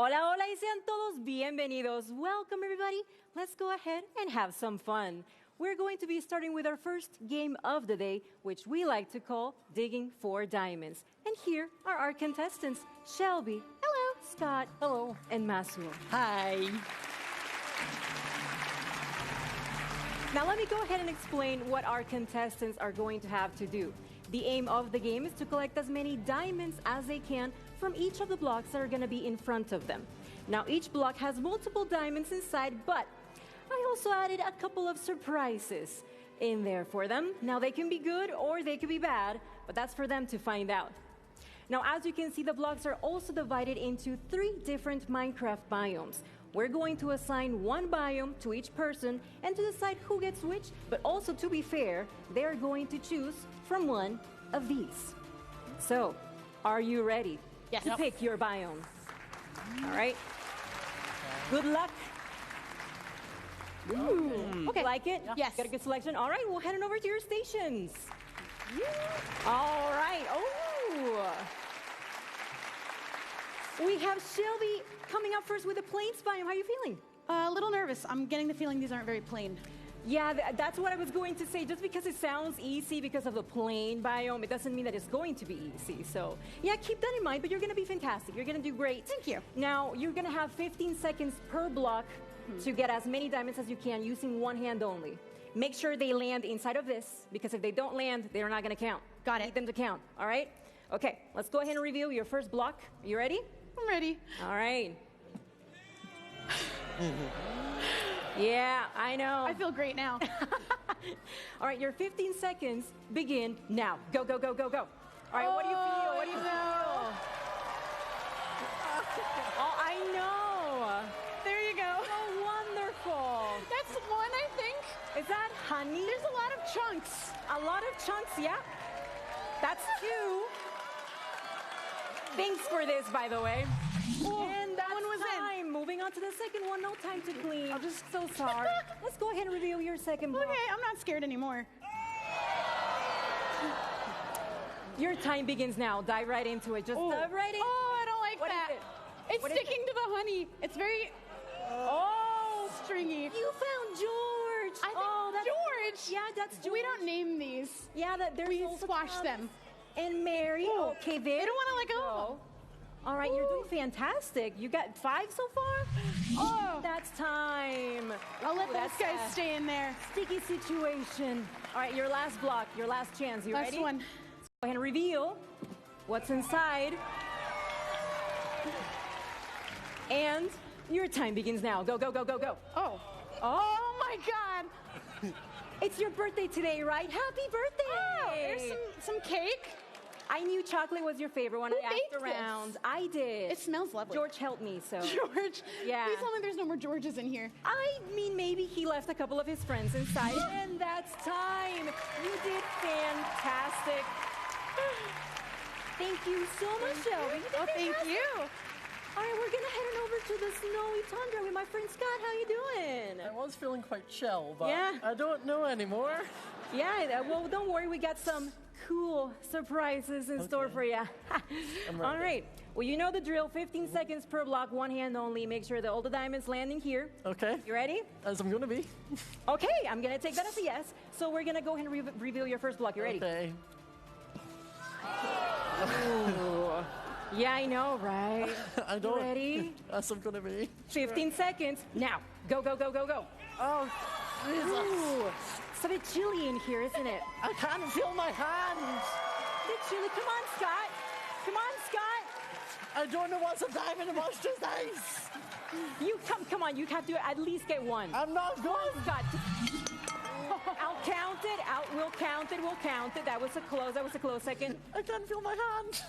Hola, hola, y sean todos bienvenidos. Welcome, everybody. Let's go ahead and have some fun. We're going to be starting with our first game of the day, which we like to call Digging for Diamonds. And here are our contestants, Shelby. Hello. Scott. Hello. And Masu. Hi. Now let me go ahead and explain what our contestants are going to have to do. The aim of the game is to collect as many diamonds as they can from each of the blocks that are going to be in front of them. Now each block has multiple diamonds inside, but I also added a couple of surprises in there for them. Now they can be good or they can be bad, but that's for them to find out. Now as you can see, the blocks are also divided into 3 different Minecraft biomes. We're going to assign one biome to each person and to decide who gets which, but also to be fair, they're going to choose from one of these. So, are you ready to pick your biome? All right. Good luck. Okay. Like it? Yes. Got a good selection? All right, we'll head on over to your stations. All right. Oh. We have Shelby coming up first with the plains biome. How are you feeling? A little nervous. I'm getting the feeling these aren't very plain. Yeah, that's what I was going to say. Just because it sounds easy because of the plain biome, it doesn't mean that it's going to be easy. So, yeah, keep that in mind, but you're going to be fantastic. You're going to do great. Thank you. Now, you're going to have 15 seconds per block to get as many diamonds as you can using one hand only. Make sure they land inside of this, because if they don't land, they're not going to count. Got it. Need them to count, all right? Okay, let's go ahead and reveal your first block. You ready? I'm ready. All right. Yeah, I know. I feel great now. All right, your 15 seconds begin now. Go, go, go, go, go. All right, what do you feel? What do you feel? Oh, I know. There you go. So wonderful. That's one, I think. Is that honey? There's a lot of chunks. A lot of chunks, yeah. That's 2. Thanks for this, by the way. Oh, and that one was time. Moving on to the second one. No time to clean. I'm just so sorry. Let's go ahead and reveal your second block. Okay, I'm not scared anymore. Your time begins now. Dive right into it. Just dive right in. Oh, I don't like What that. is it? It's What is sticking to the honey. It's very stringy. You found George. I think that's George. Yeah, that's George. We don't name these. Yeah, there's We also squash Thomas them. And Mary. Oh, Okay, there. they don't want to let go. All right, you're doing fantastic. You got 5 so far? Oh. That's time. I'll let Ooh, those that's guys a stay in there. Sticky situation. All right, your last block, your last chance. You Last ready? one. Let's go ahead and reveal what's inside. And your time begins now. Go, go, go, go, go. Oh. Oh, my God. it's your birthday today, right? Happy birthday! Oh, there's some cake. I knew chocolate was your favorite one. Who I asked baked around. this? I did. It smells lovely. George helped me, so. George. Yeah. Please tell me there's no more Georges in here. I mean, maybe he left a couple of his friends inside, and that's time. You did fantastic. Thank you so much, Shelby. You did Thank fantastic. you. All right, we're gonna head on over to the snowy tundra with my friend Scott. How you doing? I was feeling quite chill, but Yeah. I don't know anymore. Yeah, well, don't worry. We got some cool surprises in store for you. All right. Well, you know the drill. 15 seconds per block, one hand only. Make sure that all the diamonds landing here. Okay. You ready? As I'm going to be. Okay, I'm going to take that as a yes. So we're going to go ahead and reveal your first block. You ready? Okay. Ooh. Yeah, I know, right? I don't. You ready? As I'm going to be. 15 seconds. Now, go, go, go, go, go. Oh, Jesus. Ooh. It's a bit chilly in here, isn't it? I can't feel my hands. A bit chilly. Come on, Scott. Come on, Scott. I don't know what's a diamond and what's just ice. You come on. You have to at least get one. I'm not Come going. on, Scott. I'll count it. We'll count it. We'll count it. That was a close second. I can't feel my hand.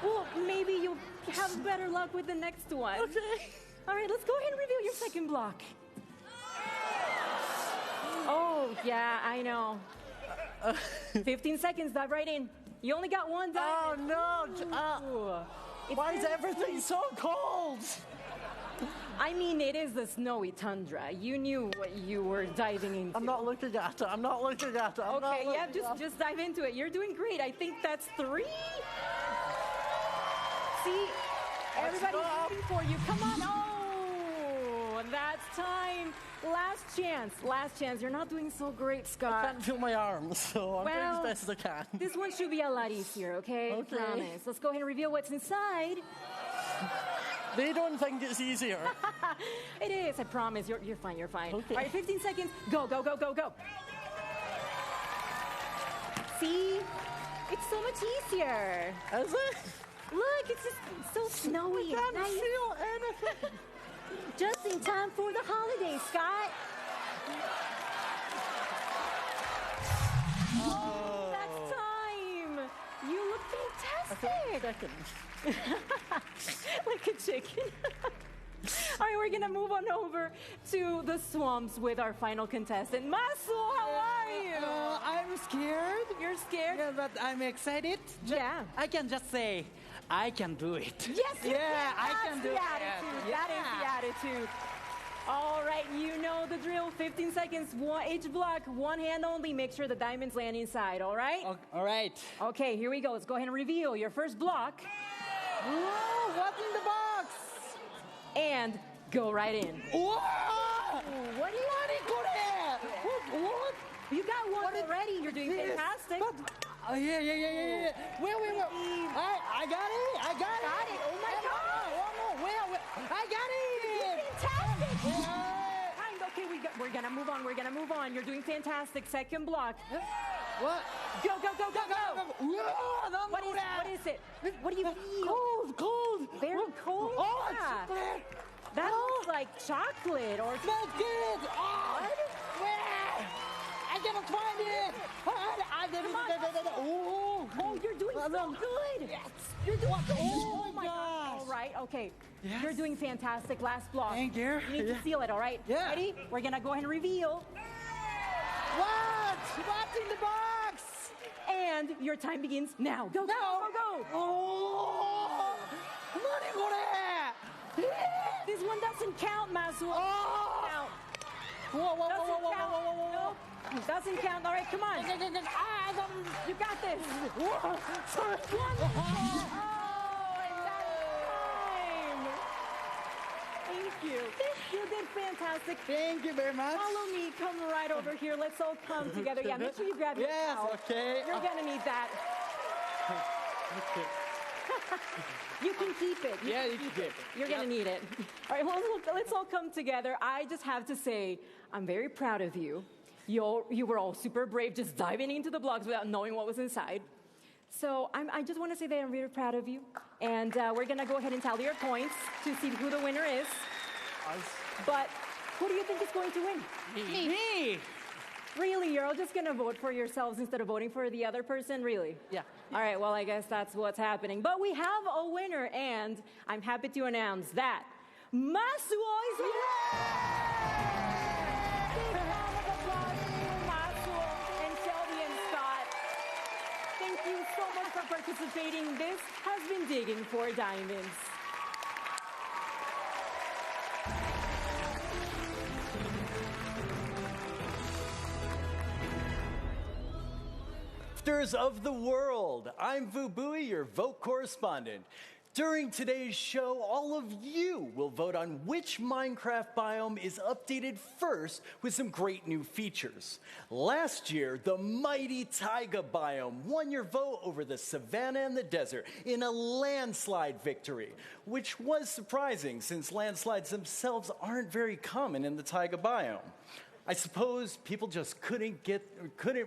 Well, maybe you'll have better luck with the next one. Okay. All right, let's go ahead and reveal your second block. Oh, yeah, I know. 15 seconds, dive right in. You only got one diamond. Oh, no. Why is everything so cold? I mean, it is the snowy tundra. You knew what you were diving into. I'm not looking at it. I'm not looking at it. Okay, yeah, just dive into it. You're doing great. I think that's 3. See, I Everybody's Stop. rooting for you. Come on. Oh, that's time. Last chance. Last chance. You're not doing so great, I Scott. can't feel my arms, so I'm doing as Well, best as I can. This one should be a lot easier, okay? Okay. Promise. Let's go ahead and reveal what's inside. They don't think it's easier. It is. I promise. You're fine. You're fine. Okay. All right, 15 seconds. Go, go, go, go, go. See? It's so much easier. Is it? Look, it's just so snowy. I can't and nice. feel anything. Just in time for the holidays, Scott. Oh, that's time. You look fantastic. Like a chicken. All right, we're going to move on over to the swamps with our final contestant. Masu, how are you? I'm scared. You're scared? Yeah, but I'm excited. Yeah. I can just say, I can do it. Yes, you Yeah, can. I That's can do the it. attitude. Yeah. That is the attitude. All right, you know the drill. 15 seconds, each block, one hand only. Make sure the diamonds land inside, all right? All right. Okay, here we go. Let's go ahead and reveal your first block. Whoa, what's in the box? And go right in. Whoa! What do you What? You got one What is already. You're doing this? fantastic. Oh, yeah. Wait. I got it. Got it. Oh, my God. One more. Wait. I got it. Fantastic. Yeah. Fine, okay, we're gonna move on. We're gonna move on. You're doing fantastic. Second block. What? Go, go, go, go, go. Whoa, don't What do is that. it? What do you feel? Cold. Very cold. Oh, Yeah. it's chocolate. That Oh. looks like chocolate or Smells good. Oh, where? I cannot find it. I didn't. Oh, you're doing so good. Yes. You're doing so good. Oh, Oh my gosh. God. All right, okay. Yes. You're doing fantastic. Last block. Thank you. You need to Yeah. seal it, all right? Yeah. Ready? We're gonna go ahead and reveal. What? What's in the box? And your time begins now. Go, go, No. go, go. Oh, money for that. This one doesn't count, Masu. Oh. Count. Whoa. Doesn't count. Nope. Doesn't count. All right, come on. You got this. Sorry. Oh, and that's time. Thank you. You did fantastic. Thank you very much. Follow me. Come right over here. Let's all come together. Yeah, make sure you grab your Yes, towel. okay. You're gonna need that. You can keep it. Yeah, you can keep it. You're gonna need it. All right, well, let's all come together. I just have to say, I'm very proud of you. You were all super brave, just diving into the blocks without knowing what was inside. So I just want to say that I'm really proud of you. And we're gonna go ahead and tally your points to see who the winner is. But who do you think is going to win? Me. Really, you're all just gonna vote for yourselves instead of voting for the other person? Really? Yeah. All right, well, I guess that's what's happening. But we have a winner, and I'm happy to announce that Masuo is the Big round of applause for Masuo and Shelby and Scott. Thank you so much for participating. This has been Digging for Diamonds. Crafters of the world, I'm Vubui, your vote correspondent. During today's show, all of you will vote on which Minecraft biome is updated first with some great new features. Last year, the mighty taiga biome won your vote over the savanna and the desert in a landslide victory, which was surprising since landslides themselves aren't very common in the taiga biome. I suppose people just couldn't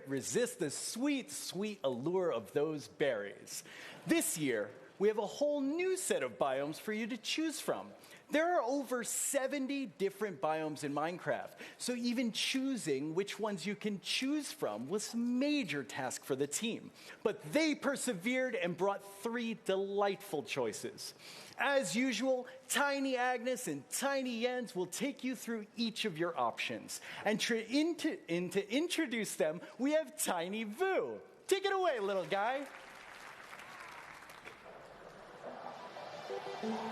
resist the sweet, sweet allure of those berries. This year, we have a whole new set of biomes for you to choose from. There are over 70 different biomes in Minecraft, so even choosing which ones you can choose from was a major task for the team. But they persevered and brought 3 delightful choices. As usual, Tiny Agnes and Tiny Jens will take you through each of your options. And to introduce them, we have Tiny Vu. Take it away, little guy.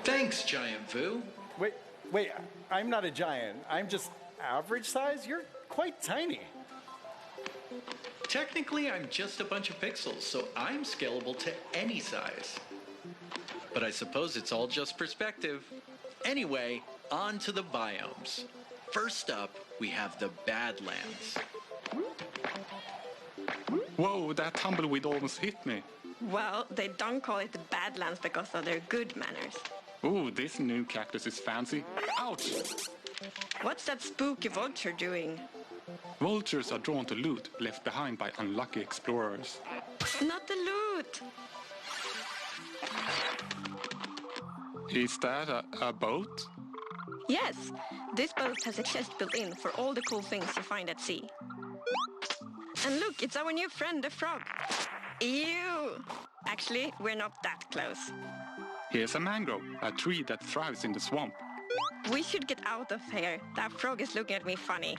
Thanks, Giant Vu. Wait, I'm not a giant. I'm just average size. You're quite tiny. Technically, I'm just a bunch of pixels, so I'm scalable to any size. but I suppose it's all just perspective. Anyway, on to the biomes. First up, we have the Badlands. Whoa, that tumbleweed almost hit me. Well, they don't call it the Badlands because of their good manners. Ooh, this new cactus is fancy. Ouch! What's that spooky vulture doing? Vultures are drawn to loot left behind by unlucky explorers. Not the loot! Is that a boat? Yes, this boat has a chest built in for all the cool things you find at sea. And look, it's our new friend, the frog. Ew! Actually, we're not that close. Here's a mangrove, a tree that thrives in the swamp. We should get out of here. That frog is looking at me funny.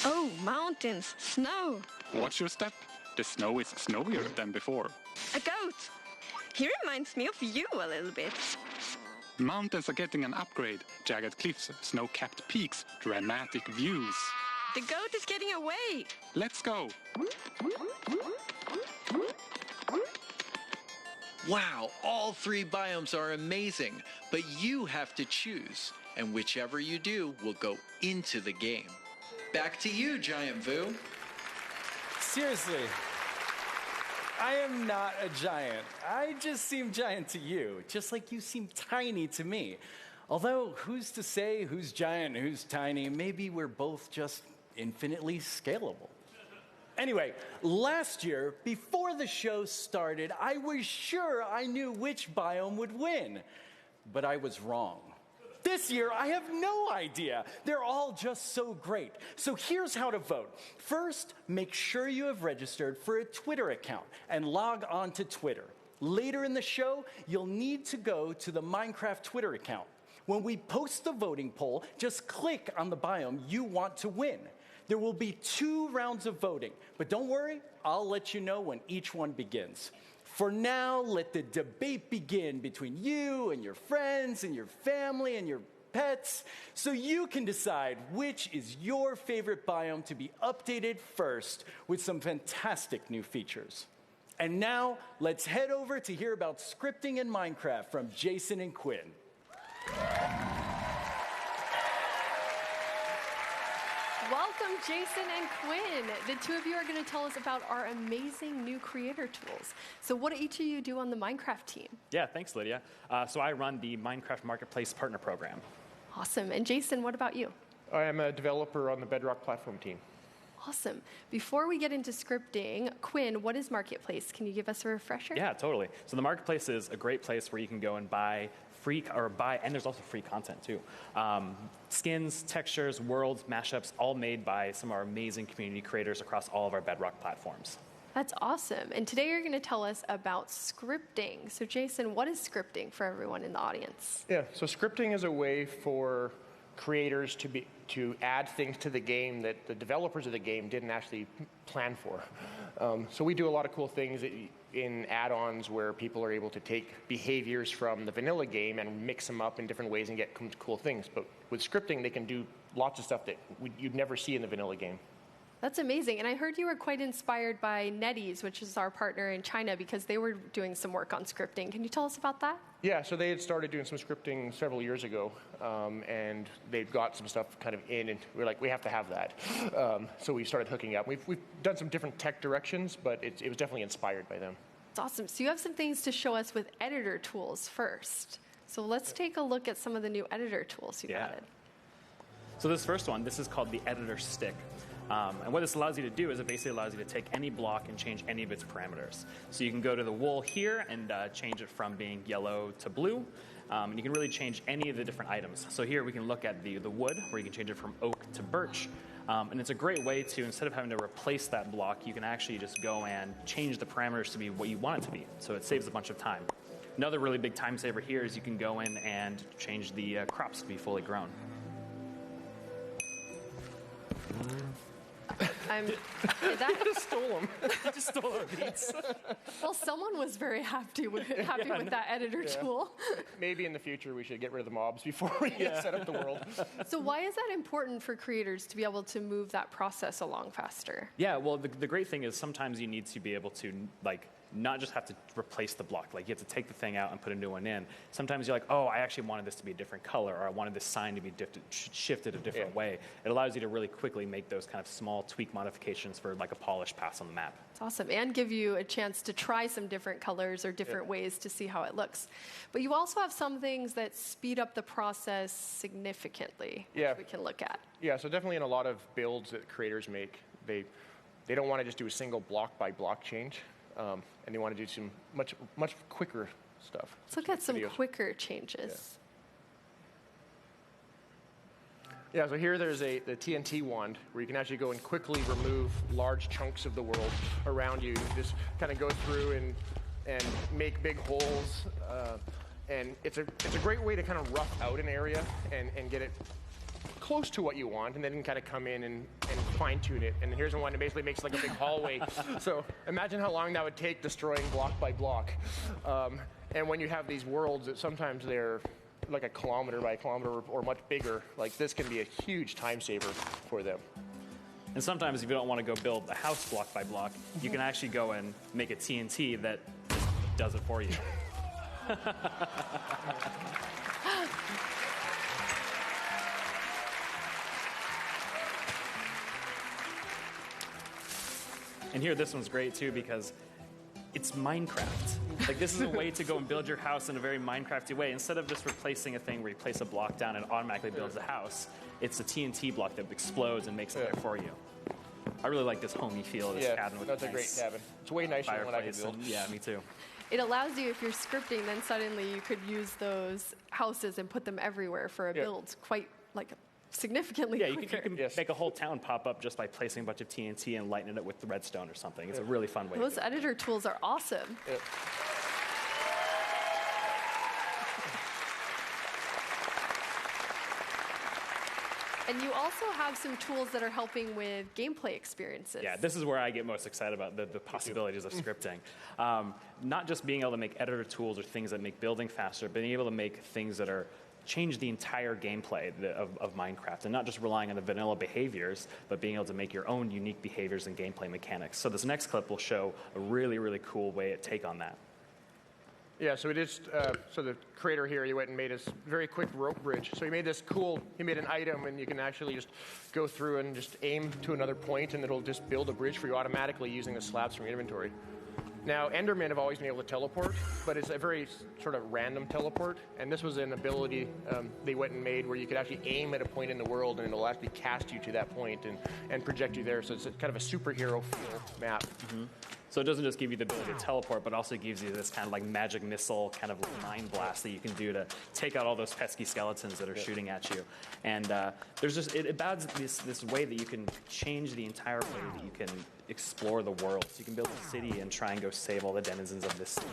Oh, mountains, snow. Watch your step. The snow is snowier than before. A goat. He reminds me of you a little bit. Mountains are getting an upgrade. Jagged cliffs, snow-capped peaks, dramatic views. The goat is getting away. Let's go. Wow, all 3 biomes are amazing, but you have to choose, and whichever you do will go into the game. Back to you, Giant Vu. Seriously, I am not a giant. I just seem giant to you, just like you seem tiny to me. Although, who's to say who's giant and who's tiny? Maybe we're both just infinitely scalable. Anyway, last year, before the show started, I was sure I knew which biome would win. But I was wrong. This year, I have no idea. They're all just so great. So here's how to vote. First, make sure you have registered for a Twitter account and log on to Twitter. Later in the show, you'll need to go to the Minecraft Twitter account. When we post the voting poll, just click on the biome you want to win. There will be 2 rounds of voting, but don't worry, I'll let you know when each one begins. For now, let the debate begin between you and your friends and your family and your pets, so you can decide which is your favorite biome to be updated first with some fantastic new features. And now, let's head over to hear about scripting in Minecraft from Jason and Quinn. Welcome, Jason and Quinn. The 2 of you are going to tell us about our amazing new creator tools. So what do each of you do on the Minecraft team? Yeah, thanks, Lydia. So I run the Minecraft Marketplace Partner Program. Awesome. And Jason, what about you? I am a developer on the Bedrock platform team. Awesome. Before we get into scripting, Quinn, what is Marketplace? Can you give us a refresher? Yeah, totally. So the Marketplace is a great place where you can go and buy and there's also free content too. Skins, textures, worlds, mashups, all made by some of our amazing community creators across all of our Bedrock platforms. That's awesome. And today you're going to tell us about scripting. So Jason, what is scripting for everyone in the audience? Yeah, so scripting is a way for creators to add things to the game that the developers of the game didn't actually plan for. So we do a lot of cool things in add-ons where people are able to take behaviors from the vanilla game and mix them up in different ways and get cool things. But with scripting, they can do lots of stuff that you'd never see in the vanilla game. That's amazing. And I heard you were quite inspired by NetEase, which is our partner in China, because they were doing some work on scripting. Can you tell us about that? Yeah, so they had started doing some scripting several years ago, and they've got some stuff kind of in, and we're like, we have to have that. So we started hooking up. We've done some different tech directions, but it was definitely inspired by them. It's awesome. So you have some things to show us with editor tools first. So let's take a look at some of the new editor tools you've added. So this first one, this is called the editor stick. And what this allows you to do is it basically allows you to take any block and change any of its parameters. So you can go to the wool here and change it from being yellow to blue. And you can really change any of the different items. So here we can look at the wood, where you can change it from oak to birch. And it's a great way to, instead of having to replace that block, you can actually just go and change the parameters to be what you want it to be. So it saves a bunch of time. Another really big time saver here is you can go in and change the crops to be fully grown. That just stole them. Just stole our beats. Well, someone was very happy with that editor tool. Maybe in the future we should get rid of the mobs before we set up the world. So why is that important for creators to be able to move that process along faster? Yeah, well, the great thing is sometimes you need to be able to, like, not just have to replace the block. Like, you have to take the thing out and put a new one in. Sometimes you're like, oh, I actually wanted this to be a different color, or I wanted this sign to be shifted a different way. It allows you to really quickly make those kind of small tweak modifications for, like, a polished pass on the map. It's awesome, and give you a chance to try some different colors or different ways to see how it looks. But you also have some things that speed up the process significantly, which we can look at. Yeah, so definitely in a lot of builds that creators make, they don't want to just do a single block by block change. And they want to do some much quicker stuff. Let's look at some quicker changes. Yeah, so here there's the TNT wand where you can actually go and quickly remove large chunks of the world around you. Just kind of go through and make big holes. And it's a great way to kind of rough out an area and get it close to what you want, and then kind of come in and fine-tune it. And here's one that basically makes like a big hallway. So imagine how long that would take destroying block by block. And when you have these worlds that sometimes they're like a kilometer by a kilometer or much bigger, like this can be a huge time saver for them. And sometimes if you don't want to go build a house block by block, you can actually go and make a TNT that does it for you. And here, this one's great too because it's Minecraft. Like, this is a way to go and build your house in a very Minecrafty way. Instead of just replacing a thing where you place a block down and it automatically builds a house, it's a TNT block that explodes and makes it there for you. I really like this homey feel of this cabin. With that's a great cabin. It's way nicer than what I could build. Yeah, me too. It allows you, if you're scripting, then suddenly you could use those houses and put them everywhere for a build quite like significantly quicker. You can make a whole town pop up just by placing a bunch of TNT and lighting it with the redstone or something. It's a really fun way. Those editor tools are awesome. And you also have some tools that are helping with gameplay experiences. Yeah, this is where I get most excited about the possibilities of scripting. Not just being able to make editor tools or things that make building faster, but being able to make things that are change the entire gameplay of Minecraft, and not just relying on the vanilla behaviors, but being able to make your own unique behaviors and gameplay mechanics. So this next clip will show a really, really cool way to take on that. Yeah, so so the creator here, he went and made this very quick rope bridge. So he made an item, and you can actually just go through and just aim to another point, and it'll just build a bridge for you automatically using the slabs from your inventory. Now, Endermen have always been able to teleport, but it's a very sort of random teleport, and this was an ability they went and made where you could actually aim at a point in the world, and it'll actually cast you to that point and project you there, so it's kind of a superhero feel map. Mm-hmm. So it doesn't just give you the ability to teleport, but also gives you this kind of like magic missile kind of mind blast that you can do to take out all those pesky skeletons that are shooting at you. And there's just, it adds this way that you can change the entire way that you can explore the world. So you can build a city and try and go save all the denizens of this city.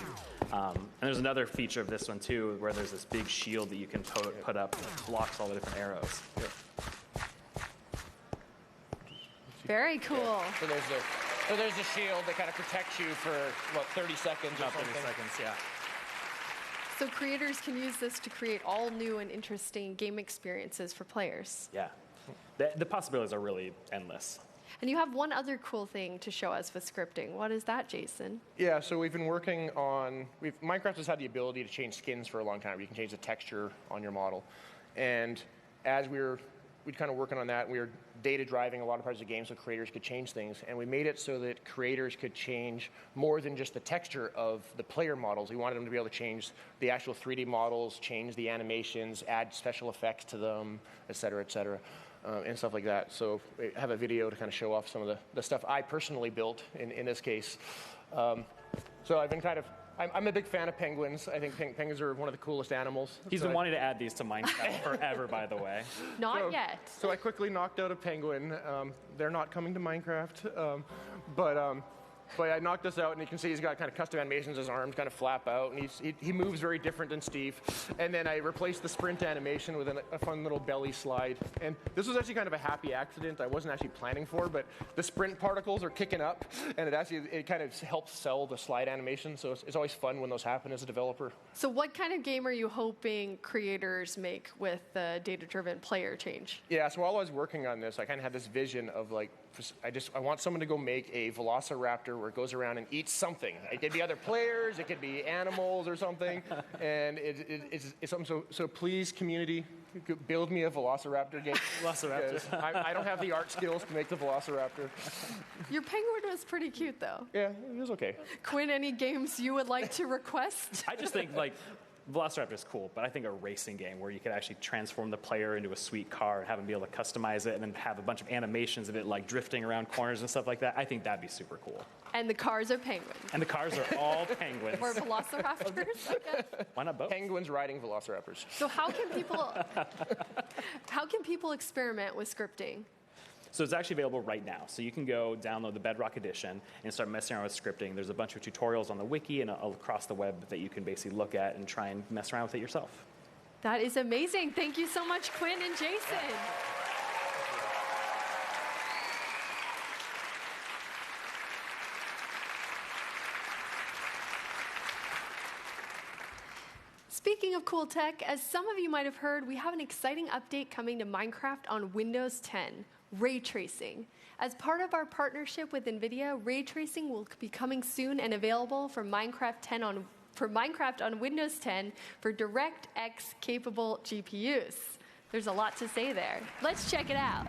And there's another feature of this one too, where there's this big shield that you can put up that blocks all the different arrows. Very cool. Yeah. So there's a shield that kind of protects you for, 30 seconds or something? 30 seconds, yeah. So creators can use this to create all new and interesting game experiences for players. Yeah. The possibilities are really endless. And you have one other cool thing to show us with scripting. What is that, Jason? Yeah, so we've been working on... Minecraft has had the ability to change skins for a long time. You can change the texture on your model. And as we'd kind of working on that, we were data driving a lot of parts of the game so creators could change things. And we made it so that creators could change more than just the texture of the player models. We wanted them to be able to change the actual 3D models, change the animations, add special effects to them, et cetera, and stuff like that. So we have a video to kind of show off some of the stuff I personally built in this case. So I've been I'm a big fan of penguins. I think penguins are one of the coolest animals. He's been wanting to add these to Minecraft forever, by the way. Not yet. So I quickly knocked out a penguin. They're not coming to Minecraft. But I knocked this out, and you can see he's got kind of custom animations. His arms kind of flap out, and he moves very different than Steve. And then I replaced the sprint animation with a fun little belly slide. And this was actually kind of a happy accident I wasn't actually planning for, but the sprint particles are kicking up, and it kind of helps sell the slide animation. So it's always fun when those happen as a developer. So what kind of game are you hoping creators make with the data-driven player change? Yeah, so while I was working on this, I kind of had this vision of like, I want someone to go make a velociraptor where it goes around and eats something. It could be other players, it could be animals or something, and it's something. So please, community, build me a velociraptor game. Velociraptor. I don't have the art skills to make the velociraptor. Your penguin was pretty cute, though. Yeah, it was okay. Quinn, any games you would like to request? I just think like Velociraptor is cool, but I think a racing game where you could actually transform the player into a sweet car and have them be able to customize it and then have a bunch of animations of it like drifting around corners and stuff like that, I think that'd be super cool. And the cars are penguins. And the cars are all penguins. Or velociraptors, I guess. Why not both? Penguins riding velociraptors. So how can people experiment with scripting? So it's actually available right now. So you can go download the Bedrock Edition and start messing around with scripting. There's a bunch of tutorials on the wiki and across the web that you can basically look at and try and mess around with it yourself. That is amazing. Thank you so much, Quinn and Jason. Speaking of cool tech, as some of you might have heard, we have an exciting update coming to Minecraft on Windows 10, ray tracing. As part of our partnership with NVIDIA, ray tracing will be coming soon and available for Minecraft on Windows 10 for DirectX capable GPUs. There's a lot to say there. Let's check it out.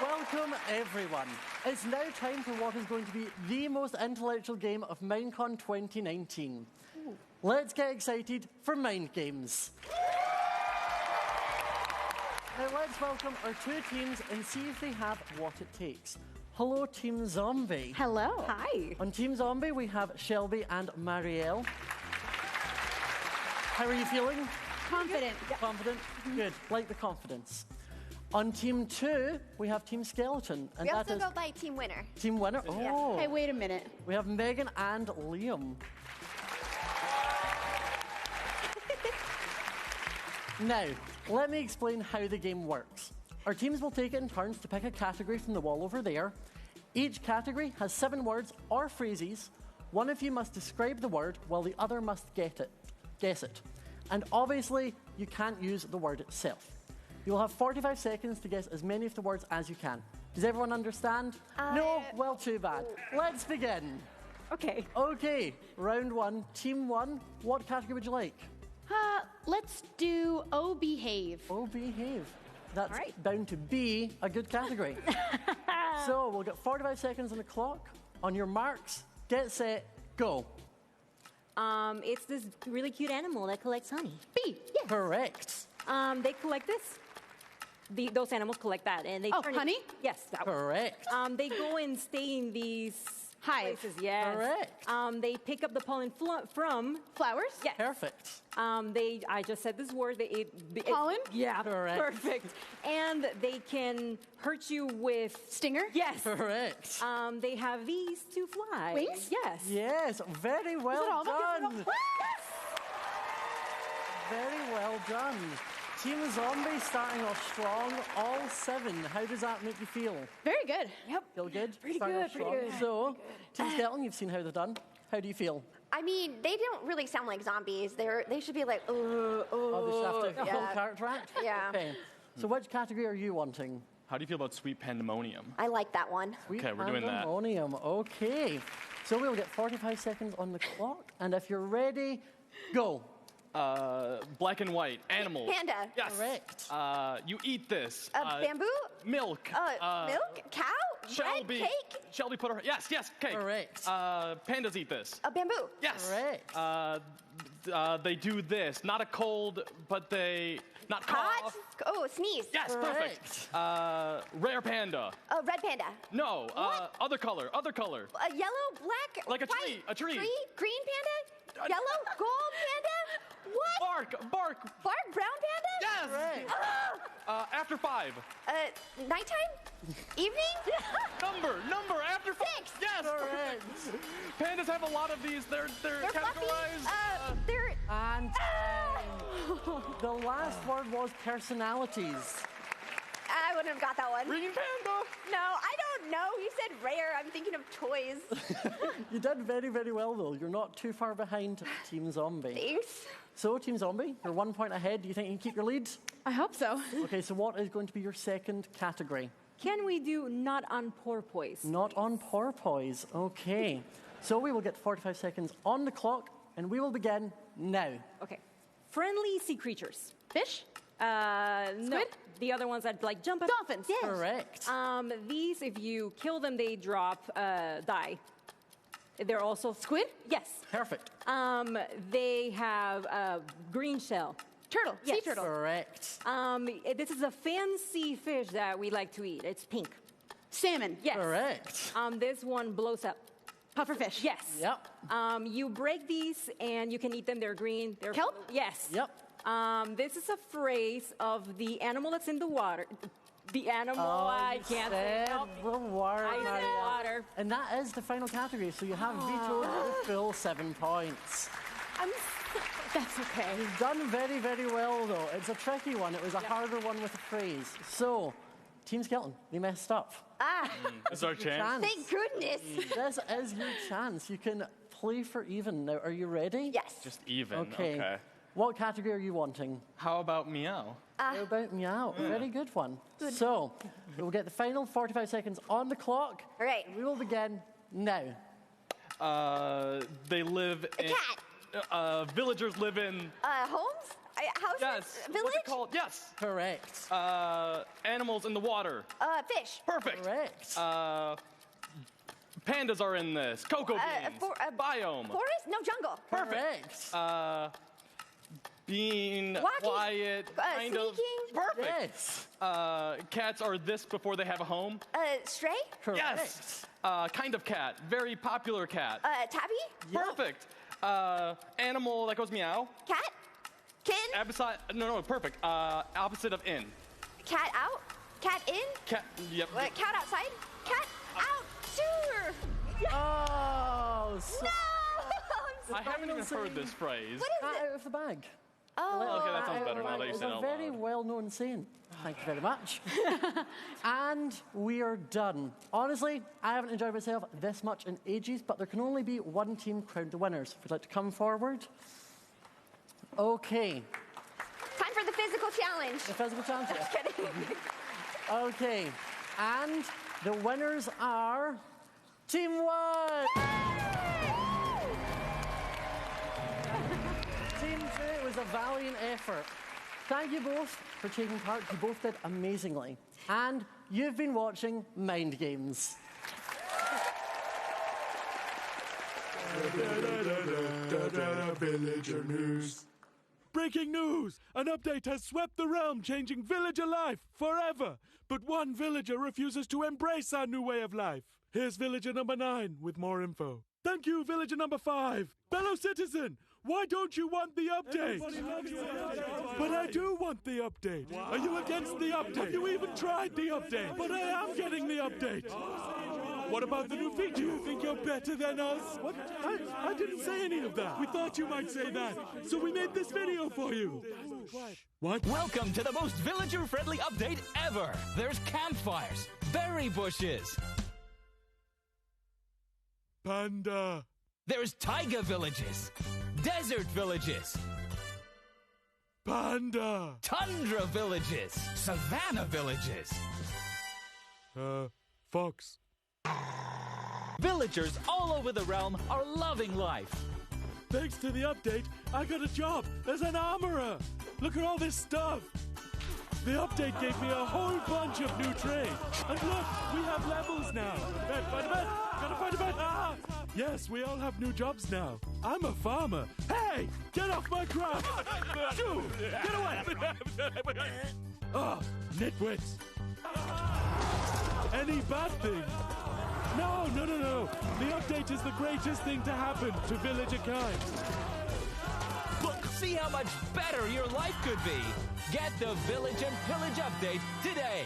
Welcome, everyone. It's now time for what is going to be the most intellectual game of Minecon 2019. Let's get excited for Mind Games. Now let's welcome our two teams and see if they have what it takes. Hello, Team Zombie. Hello. Hi. On Team Zombie, we have Shelby and Marielle. How are you feeling? Confident. Confident? Good. Like the confidence. On Team 2, we have Team Skeleton. And We that also is go by Team Winner. Team Winner. Oh. Hey, wait a minute. We have Megan and Liam. Now, let me explain how the game works. Our teams will take it in turns to pick a category from the wall over there. Each category has 7 words or phrases. One of you must describe the word while the other must guess it. And obviously, you can't use the word itself. You'll have 45 seconds to guess as many of the words as you can. Does everyone understand? No? Well, too bad. Let's begin. Okay. Okay, round 1. Team 1, what category would you like? Let's do Oh Behave. Oh, behave. That's All right. bound to be a good category. So we'll get 45 seconds on the clock. On your marks, get set, go. It's this really cute animal that collects honey. Bee. Yes. Correct. They collect this. Those animals collect that, and they turn honey? it. Yes, that one. Correct. They go and stay in these Hive. places. Yes. Correct. They pick up the pollen from Flowers? Yes. Perfect. I just said this word. Pollen? Yeah. Correct. Perfect. And they can hurt you with Stinger? Yes. Correct. They have these to fly. Wings? Yes. Yes, very well all about done. Very well done. Team Zombie starting off strong, all 7. How does that make you feel? Very good. Yep. Feel good? Pretty Starting good, off pretty strong. good. So, Team Skeleton, you've seen how they're done. How do you feel? I mean, they don't really sound like zombies. They should be like, Oh, they should have to yeah. full character act? Yeah. Okay. So which category are you wanting? How do you feel about Sweet Pandemonium? I like that one. Sweet Okay, we're doing that. Pandemonium. Okay. So we'll get 45 seconds on the clock, and if you're ready, go. Black and white. Animals. Panda. Yes. Correct. You eat this. Bamboo? Milk. Milk? Cow? Shelby. Bread? Cake? Shelby put her. Yes, cake. Correct. Pandas eat this. Bamboo? Yes. Correct. They do this. Not a cold, but they. Not Hot? cough. Oh, sneeze. Yes, perfect. Rare panda. Red panda. No. Other color. Yellow, black, Like a white, tree. Green panda? Yellow, gold panda? What? Bark. Bark, brown panda? Yes. After 5. Nighttime? Evening? Number after 5. 6. Yes. Correct. Pandas have a lot of these. They're categorized. Fluffy. They're. And the last word was personalities. I wouldn't have got that one. Green panda. No, I don't know. You said rare. I'm thinking of toys. You did very, very well, though. You're not too far behind Team Zombie. Thanks. So, Team Zombie, you're 1 point ahead. Do you think you can keep your lead? I hope so. Okay, so what is going to be your second category? Can we do not on porpoise? Not on porpoise. Okay. So we will get 45 seconds on the clock, and we will begin now. Okay. Friendly sea creatures. Fish? No. Squid? The other ones that like jump at Dolphins. Yes. Correct. These, if you kill them, they drop die. They're also Squid? Yes. Perfect. They have a green shell. Turtle. Yes. Sea turtle. Correct. This is a fancy fish that we like to eat. It's pink. Salmon. Yes. Correct. This one blows up. Pufferfish. Yes. Yep. You break these and you can eat them. They're green. They're Kelp? Yes. Yep. This is a phrase of the animal that's in the water. The animal, I can't say. Nope. The word, I said Maria. water. And that is the final category, so you have vetoed the full 7 points. That's okay. You've done very, very well, though. It's a tricky one. It was a harder one with a phrase. So, Team Skeleton, they messed up. It's our chance. Thank goodness. This is your chance. You can play for even. Now, are you ready? Yes. Just even. Okay. What category are you wanting? How about meow? How about meow? Very good one. So, we'll get the final 45 seconds on the clock. All right. We will begin now. They live in. Cat. Villagers live in. Homes? Houses? Yes. Village? What's it called? Yes. Correct. Animals in the water. Fish. Perfect. Correct. Pandas are in this. Cocoa beans. Biome. Forest? No, jungle. Perfect. Being Walking. quiet. Kind of. Sneaking. Perfect. Yes. Cats are this before they have a home. Stray? Correct. Yes. Kind of cat. Very popular cat. Tabby? Perfect. Animal that goes meow. Cat? Kin? No, perfect. Opposite of in. Cat out? Cat in? Cat. Yep. Cat outside? Cat out? Sewer! Oh, so No! I haven't even heard this phrase. What is cat it? out of the bag. Oh. Okay, that sounds better now that you It's said it a out very loud. well-known saying. Thank you very much. And we are done. Honestly, I haven't enjoyed myself this much in ages, but there can only be one team crowned the winners. If you'd like to come forward. Okay. Time for the physical challenge. The physical challenge. Just kidding. Okay. And the winners are Team 1. Team 2, it was a valiant effort. Thank you both for taking part. You both did amazingly. And you've been watching Mind Games. Villager news. Breaking news! An update has swept the realm, changing villager life forever. But one villager refuses to embrace our new way of life. Here's villager number 9 with more info. Thank you, villager number 5. Fellow citizen, why don't you want the update? But I do want the update. Are you against the update? Have you even tried the update? But I am getting the update. What about the new feature? You think you're better than us? What? I didn't say any of that. We thought you might say that. So we made this video for you. What? Welcome to the most villager-friendly update ever. There's campfires, berry bushes. Panda. There's taiga villages, desert villages. Panda. Tundra villages, savanna villages. Fox. Villagers all over the realm are loving life. Thanks to the update, I got a job as an armorer. Look at all this stuff. The update gave me a whole bunch of new trade. And look, we have levels now. Find a bed. Gotta find a bed. Ah! Yes, we all have new jobs now. I'm a farmer. Hey, get off my craft. Shoo, get away. Nitwits. Any bad thing? No. The update is the greatest thing to happen to Villager kind. Look, see how much better your life could be. Get the Village and Pillage update today.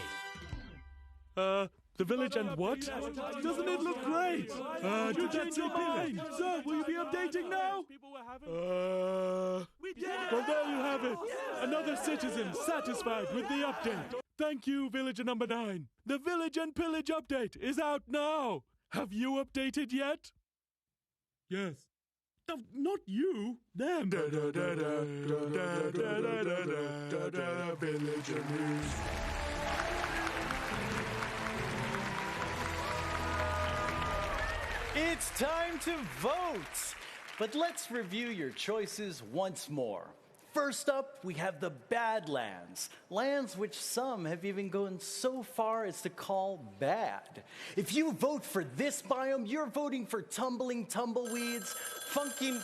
The village and what? Doesn't it look great? Did that say pillage? So, will you be updating now? Well, there you have it. Another citizen satisfied with the update. Thank you, Villager number 9. The Village and Pillage update is out now. Have you updated yet? Yes. No, not you. Them. Villager news. It's time to vote! But let's review your choices once more. First up, we have the Badlands, lands which some have even gone so far as to call bad. If you vote for this biome, you're voting for tumbling tumbleweeds, funky...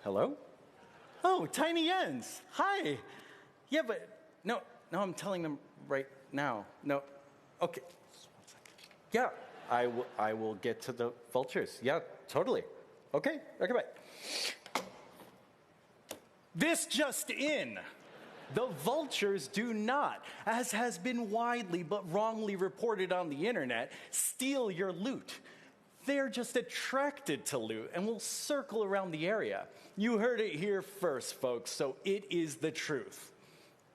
Hello? Oh, Tiny Ends. Hi. Yeah, but no, I'm telling them right now. No, okay. Yeah, I will get to the vultures. Yeah, totally. Okay, bye. This just in. The vultures do not, as has been widely but wrongly reported on the internet, steal your loot. They're just attracted to loot and will circle around the area. You heard it here first, folks, so it is the truth.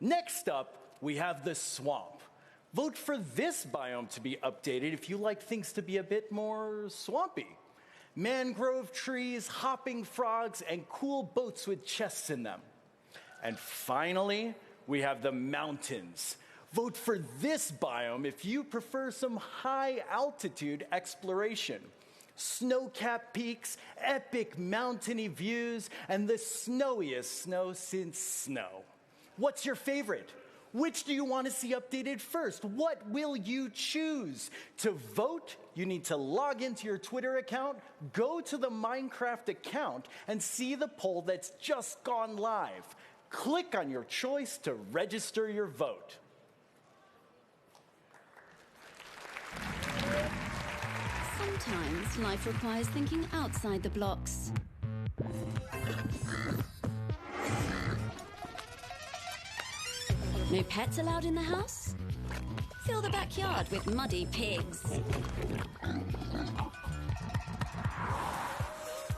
Next up, we have the swamp. Vote for this biome to be updated if you like things to be a bit more swampy. Mangrove trees, hopping frogs, and cool boats with chests in them. And finally, we have the mountains. Vote for this biome if you prefer some high-altitude exploration. Snow-capped peaks, epic mountainy views, and the snowiest snow since snow. What's your favorite? Which do you want to see updated first? What will you choose? To vote, you need to log into your Twitter account, go to the Minecraft account, and see the poll that's just gone live. Click on your choice to register your vote. Sometimes life requires thinking outside the blocks. No pets allowed in the house? Fill the backyard with muddy pigs.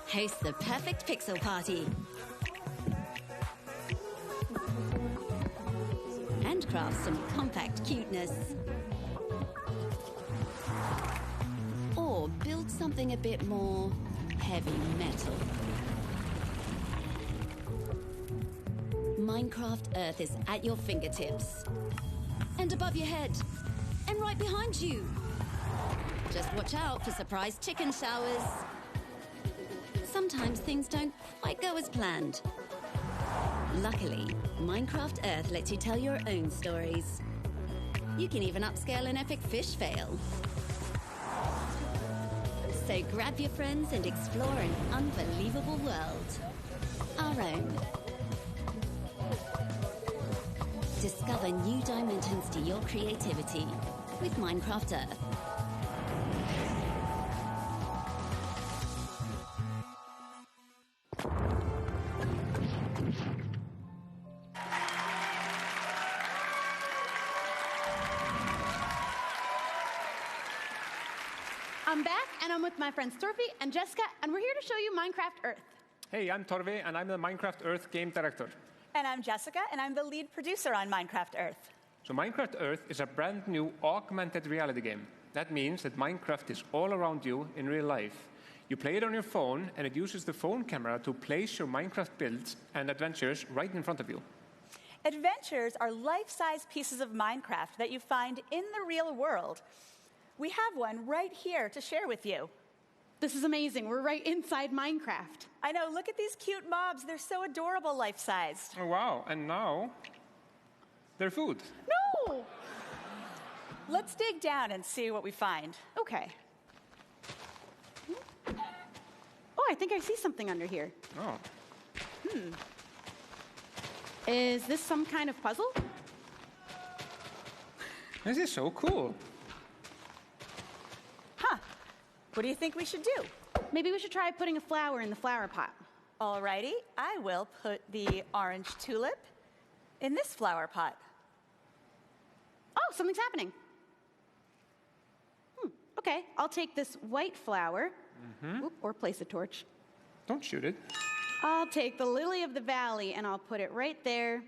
Host the perfect pixel party. And craft some compact cuteness. Or build something a bit more heavy metal. Minecraft Earth is at your fingertips. And above your head. And right behind you. Just watch out for surprise chicken showers. Sometimes things don't quite go as planned. Luckily, Minecraft Earth lets you tell your own stories. You can even upscale an epic fish fail. So grab your friends and explore an unbelievable world. Our own. Discover new dimensions to your creativity with Minecraft Earth. I'm back, and I'm with my friends Torfi and Jessica, and we're here to show you Minecraft Earth. Hey, I'm Torve, and I'm the Minecraft Earth game director. And I'm Jessica, and I'm the lead producer on Minecraft Earth. So Minecraft Earth is a brand new augmented reality game. That means that Minecraft is all around you in real life. You play it on your phone, and it uses the phone camera to place your Minecraft builds and adventures right in front of you. Adventures are life-size pieces of Minecraft that you find in the real world. We have one right here to share with you. This is amazing. We're right inside Minecraft. I know, look at these cute mobs. They're so adorable, life-sized. Oh, wow. And now, they're food. No! Let's dig down and see what we find. Okay. Oh, I think I see something under here. Oh. Is this some kind of puzzle? This is so cool. Huh. What do you think we should do? Maybe we should try putting a flower in the flower pot. Alrighty, I will put the orange tulip in this flower pot. Oh, something's happening. Okay, I'll take this white flower, or place a torch. Don't shoot it. I'll take the lily of the valley and I'll put it right there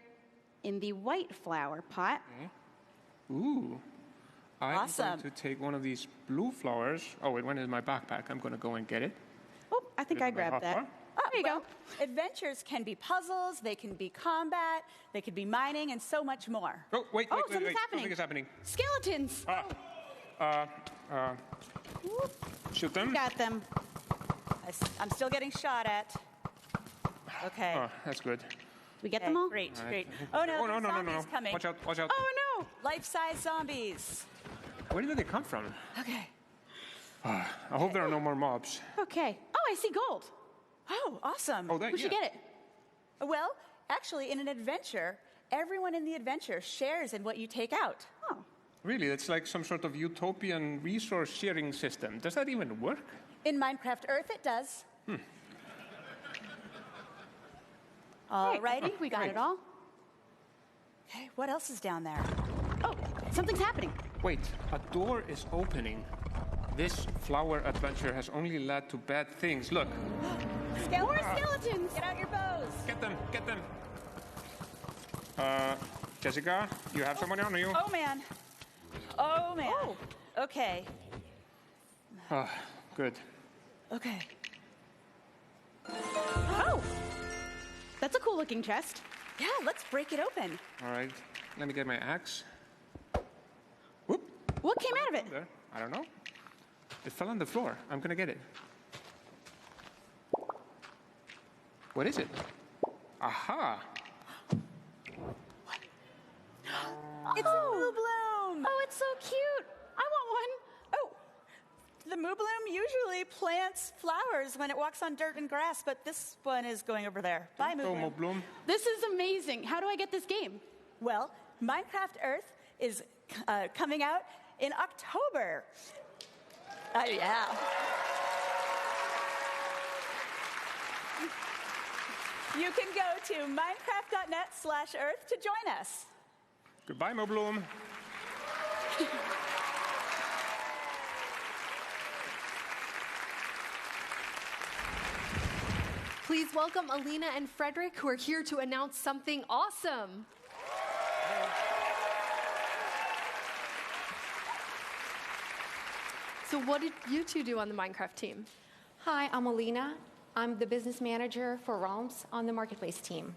in the white flower pot. Okay. Ooh. I'm going to take one of these blue flowers. Oh, it went in my backpack. I'm going to go and get it. Oh, I think I grabbed that. Oh, there you go. Adventures can be puzzles, they can be combat, they could be mining, and so much more. Oh, wait. Something's happening. Something is happening. Skeletons. Shoot them. Got them. I'm still getting shot at. Okay. Oh, that's good. We get them all? Great, All right. great. Oh, no, no, zombies coming. Watch out, watch out. Oh, no. Life-size zombies. Where did they come from? Okay. I hope there are no more mobs. Okay. Oh, I see gold. Oh, awesome. Oh, We should get it. Well, actually, in an adventure, everyone in the adventure shares in what you take out. Oh. Really? It's like some sort of utopian resource sharing system. Does that even work? In Minecraft Earth, it does. Alrighty. I think we got it all. Okay, what else is down there? Oh, something's happening. Wait, a door is opening. This flower adventure has only led to bad things. Look. More skeletons. Get out your bows. Get them, get them. Jessica, you have someone on you. Oh, man. Oh, man. Oh. Okay. Good. Okay. Oh! That's a cool looking chest. Yeah, let's break it open. All right, let me get my axe. What came out of it? There. I don't know. It fell on the floor. I'm gonna get it. What is it? Aha! It's a moo bloom. Oh, it's so cute. I want one. Oh, the moo bloom usually plants flowers when it walks on dirt and grass, but this one is going over there. Bye, moo bloom. This is amazing. How do I get this game? Well, Minecraft Earth is coming out in October. Yeah. You can go to minecraft.net/earth to join us. Goodbye, Mobloom. Please welcome Alina and Frederick, who are here to announce something awesome. So what did you two do on the Minecraft team? Hi, I'm Alina. I'm the business manager for Realms on the Marketplace team.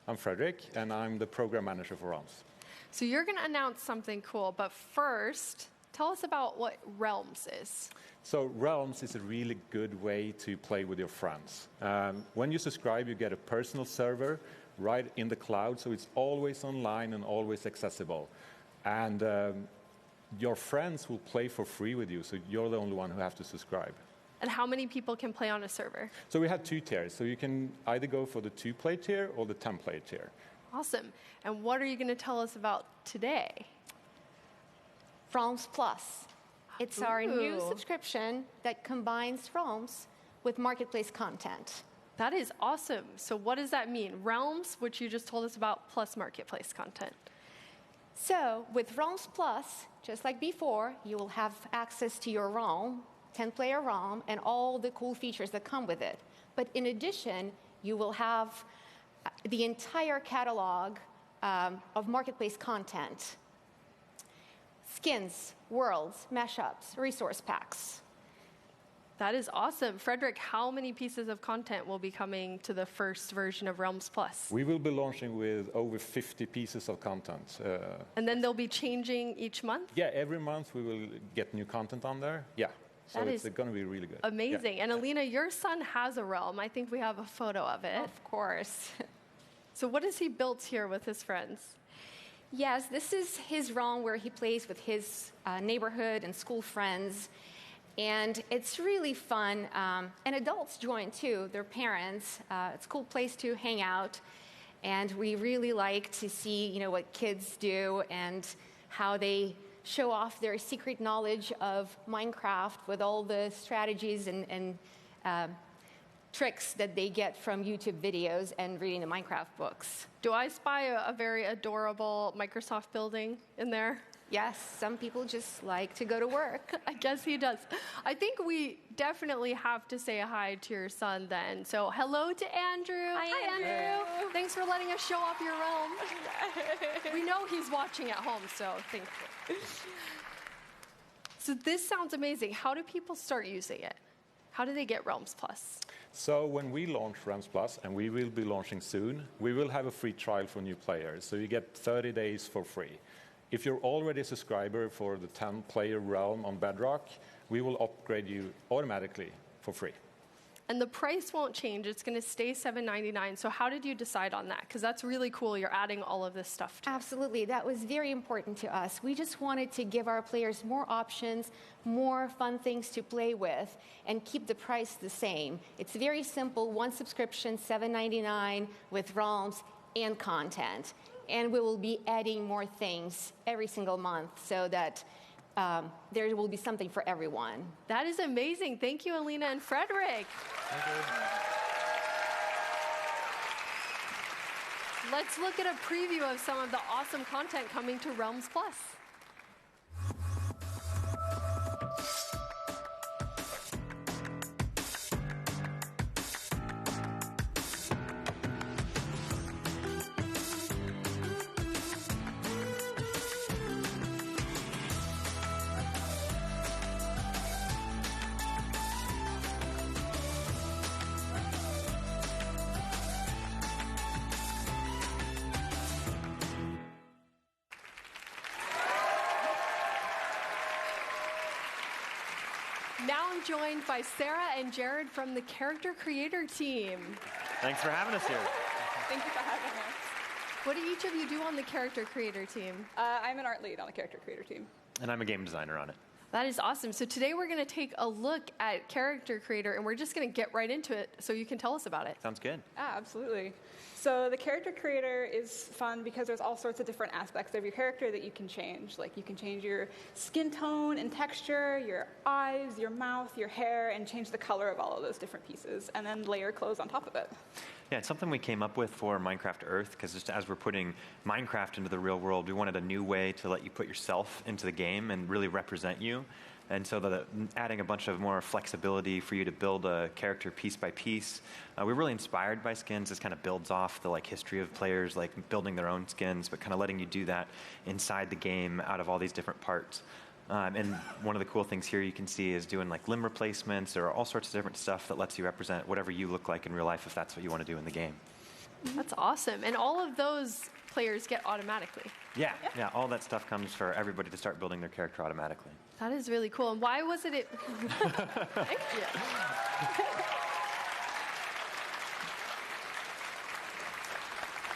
I'm Frederick, and I'm the program manager for Realms. So you're going to announce something cool, but first, tell us about what Realms is. So Realms is a really good way to play with your friends. When you subscribe, you get a personal server right in the cloud, so it's always online and always accessible. And your friends will play for free with you, so you're the only one who has to subscribe. And how many people can play on a server? So we have 2 tiers, so you can either go for the 2-player tier or the 10-player tier. Awesome. And what are you going to tell us about today? Realms Plus. It's our new subscription that combines Realms with Marketplace content. That is awesome. So what does that mean? Realms, which you just told us about, plus Marketplace content. So with Realms Plus, just like before, you will have access to your realm, 10-player realm, and all the cool features that come with it. But in addition, you will have the entire catalog of Marketplace content. Skins, worlds, mashups, resource packs. That is awesome. Frederick, how many pieces of content will be coming to the first version of Realms Plus? We will be launching with over 50 pieces of content. And then they'll be changing each month? Yeah, every month we will get new content on there. Yeah. So That it's is going to be really good. Amazing. And Alina, your son has a realm. I think we have a photo of it. Of course. So what has he built here with his friends? Yes, this is his realm where he plays with his neighborhood and school friends. And it's really fun. And adults join too, their parents. It's a cool place to hang out. And we really like to see, what kids do and how they show off their secret knowledge of Minecraft with all the strategies and tricks that they get from YouTube videos and reading the Minecraft books. Do I spy a very adorable Microsoft building in there? Yes, some people just like to go to work. I guess he does. I think we definitely have to say hi to your son then. So hello to Andrew. Hi, Andrew. Thanks for letting us show off your realm. We know he's watching at home, so thank you. So this sounds amazing. How do people start using it? How do they get Realms Plus? So when we launch Realms Plus, and we will be launching soon, we will have a free trial for new players. So you get 30 days for free. If you're already a subscriber for the 10-player realm on Bedrock, we will upgrade you automatically for free. And the price won't change. It's going to stay $7.99. So how did you decide on that? Because that's really cool. You're adding all of this stuff to it. Absolutely. That was very important to us. We just wanted to give our players more options, more fun things to play with, and keep the price the same. It's very simple. One subscription, $7.99 with realms and content. And we will be adding more things every single month so that there will be something for everyone. That is amazing. Thank you, Alina and Frederick. Thank you. Let's look at a preview of some of the awesome content coming to Realms Plus. Now I'm joined by Sarah and Jared from the Character Creator team. Thanks for having us here. Thank you for having us. What do each of you do on the Character Creator team? I'm an art lead on the Character Creator team. And I'm a game designer on it. That is awesome. So today we're going to take a look at Character Creator, and we're just going to get right into it so you can tell us about it. Sounds good. Absolutely. So the Character Creator is fun because there's all sorts of different aspects of your character that you can change. Like you can change your skin tone and texture, your eyes, your mouth, your hair, and change the color of all of those different pieces, and then layer clothes on top of it. Yeah, it's something we came up with for Minecraft Earth, because just as we're putting Minecraft into the real world, we wanted a new way to let you put yourself into the game and really represent you. And so adding a bunch of more flexibility for you to build a character piece by piece. We're really inspired by skins. This kind of builds off the history of players building their own skins, but kind of letting you do that inside the game out of all these different parts. And one of the cool things here you can see is doing limb replacements or all sorts of different stuff that lets you represent whatever you look like in real life if that's what you want to do in the game. That's awesome. And all of those players get automatically. Yeah, all that stuff comes for everybody to start building their character automatically. That is really cool. And why was it? Thank you.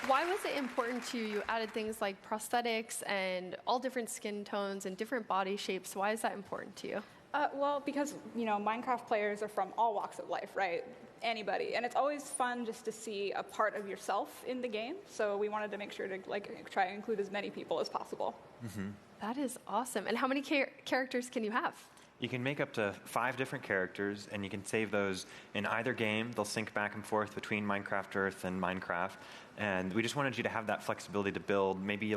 Why was it important to you? You added things like prosthetics and all different skin tones and different body shapes. Why is that important to you? Well, because, Minecraft players are from all walks of life, right? Anybody. And it's always fun just to see a part of yourself in the game. So we wanted to make sure to try to include as many people as possible. Mm-hmm. That is awesome. And how many characters can you have? You can make up to 5 different characters, and you can save those in either game. They'll sync back and forth between Minecraft Earth and Minecraft. And we just wanted you to have that flexibility to build. Maybe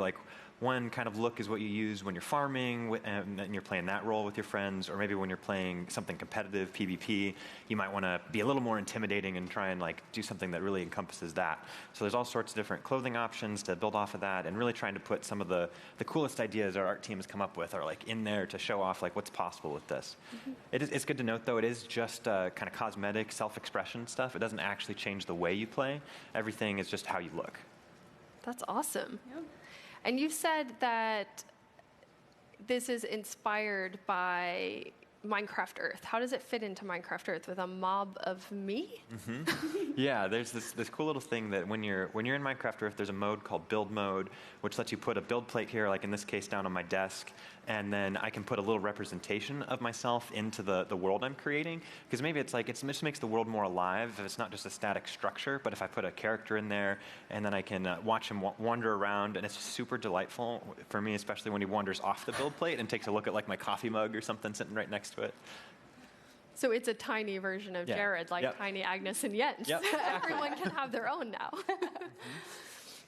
one kind of look is what you use when you're farming and you're playing that role with your friends, or maybe when you're playing something competitive, PvP, you might want to be a little more intimidating and try and do something that really encompasses that. So there's all sorts of different clothing options to build off of that, and really trying to put some of the coolest ideas our art team has come up with are in there to show off what's possible with this. Mm-hmm. It's good to note though, it is just kind of cosmetic self-expression stuff. It doesn't actually change the way you play. Everything is just how you look. That's awesome. Yep. And you said that this is inspired by Minecraft Earth. How does it fit into Minecraft Earth with a mob of me? Yeah, there's this cool little thing that when you're in Minecraft Earth, there's a mode called Build Mode, which lets you put a build plate here, like in this case down on my desk, and then I can put a little representation of myself into the world I'm creating. Because maybe it just makes the world more alive if it's not just a static structure, but if I put a character in there, and then I can watch him wander around, and it's super delightful for me, especially when he wanders off the build plate and takes a look at like my coffee mug or something sitting right next to it. So it's a tiny version of Jared, like Tiny Agnes and Jens. Yep. Everyone can have their own now.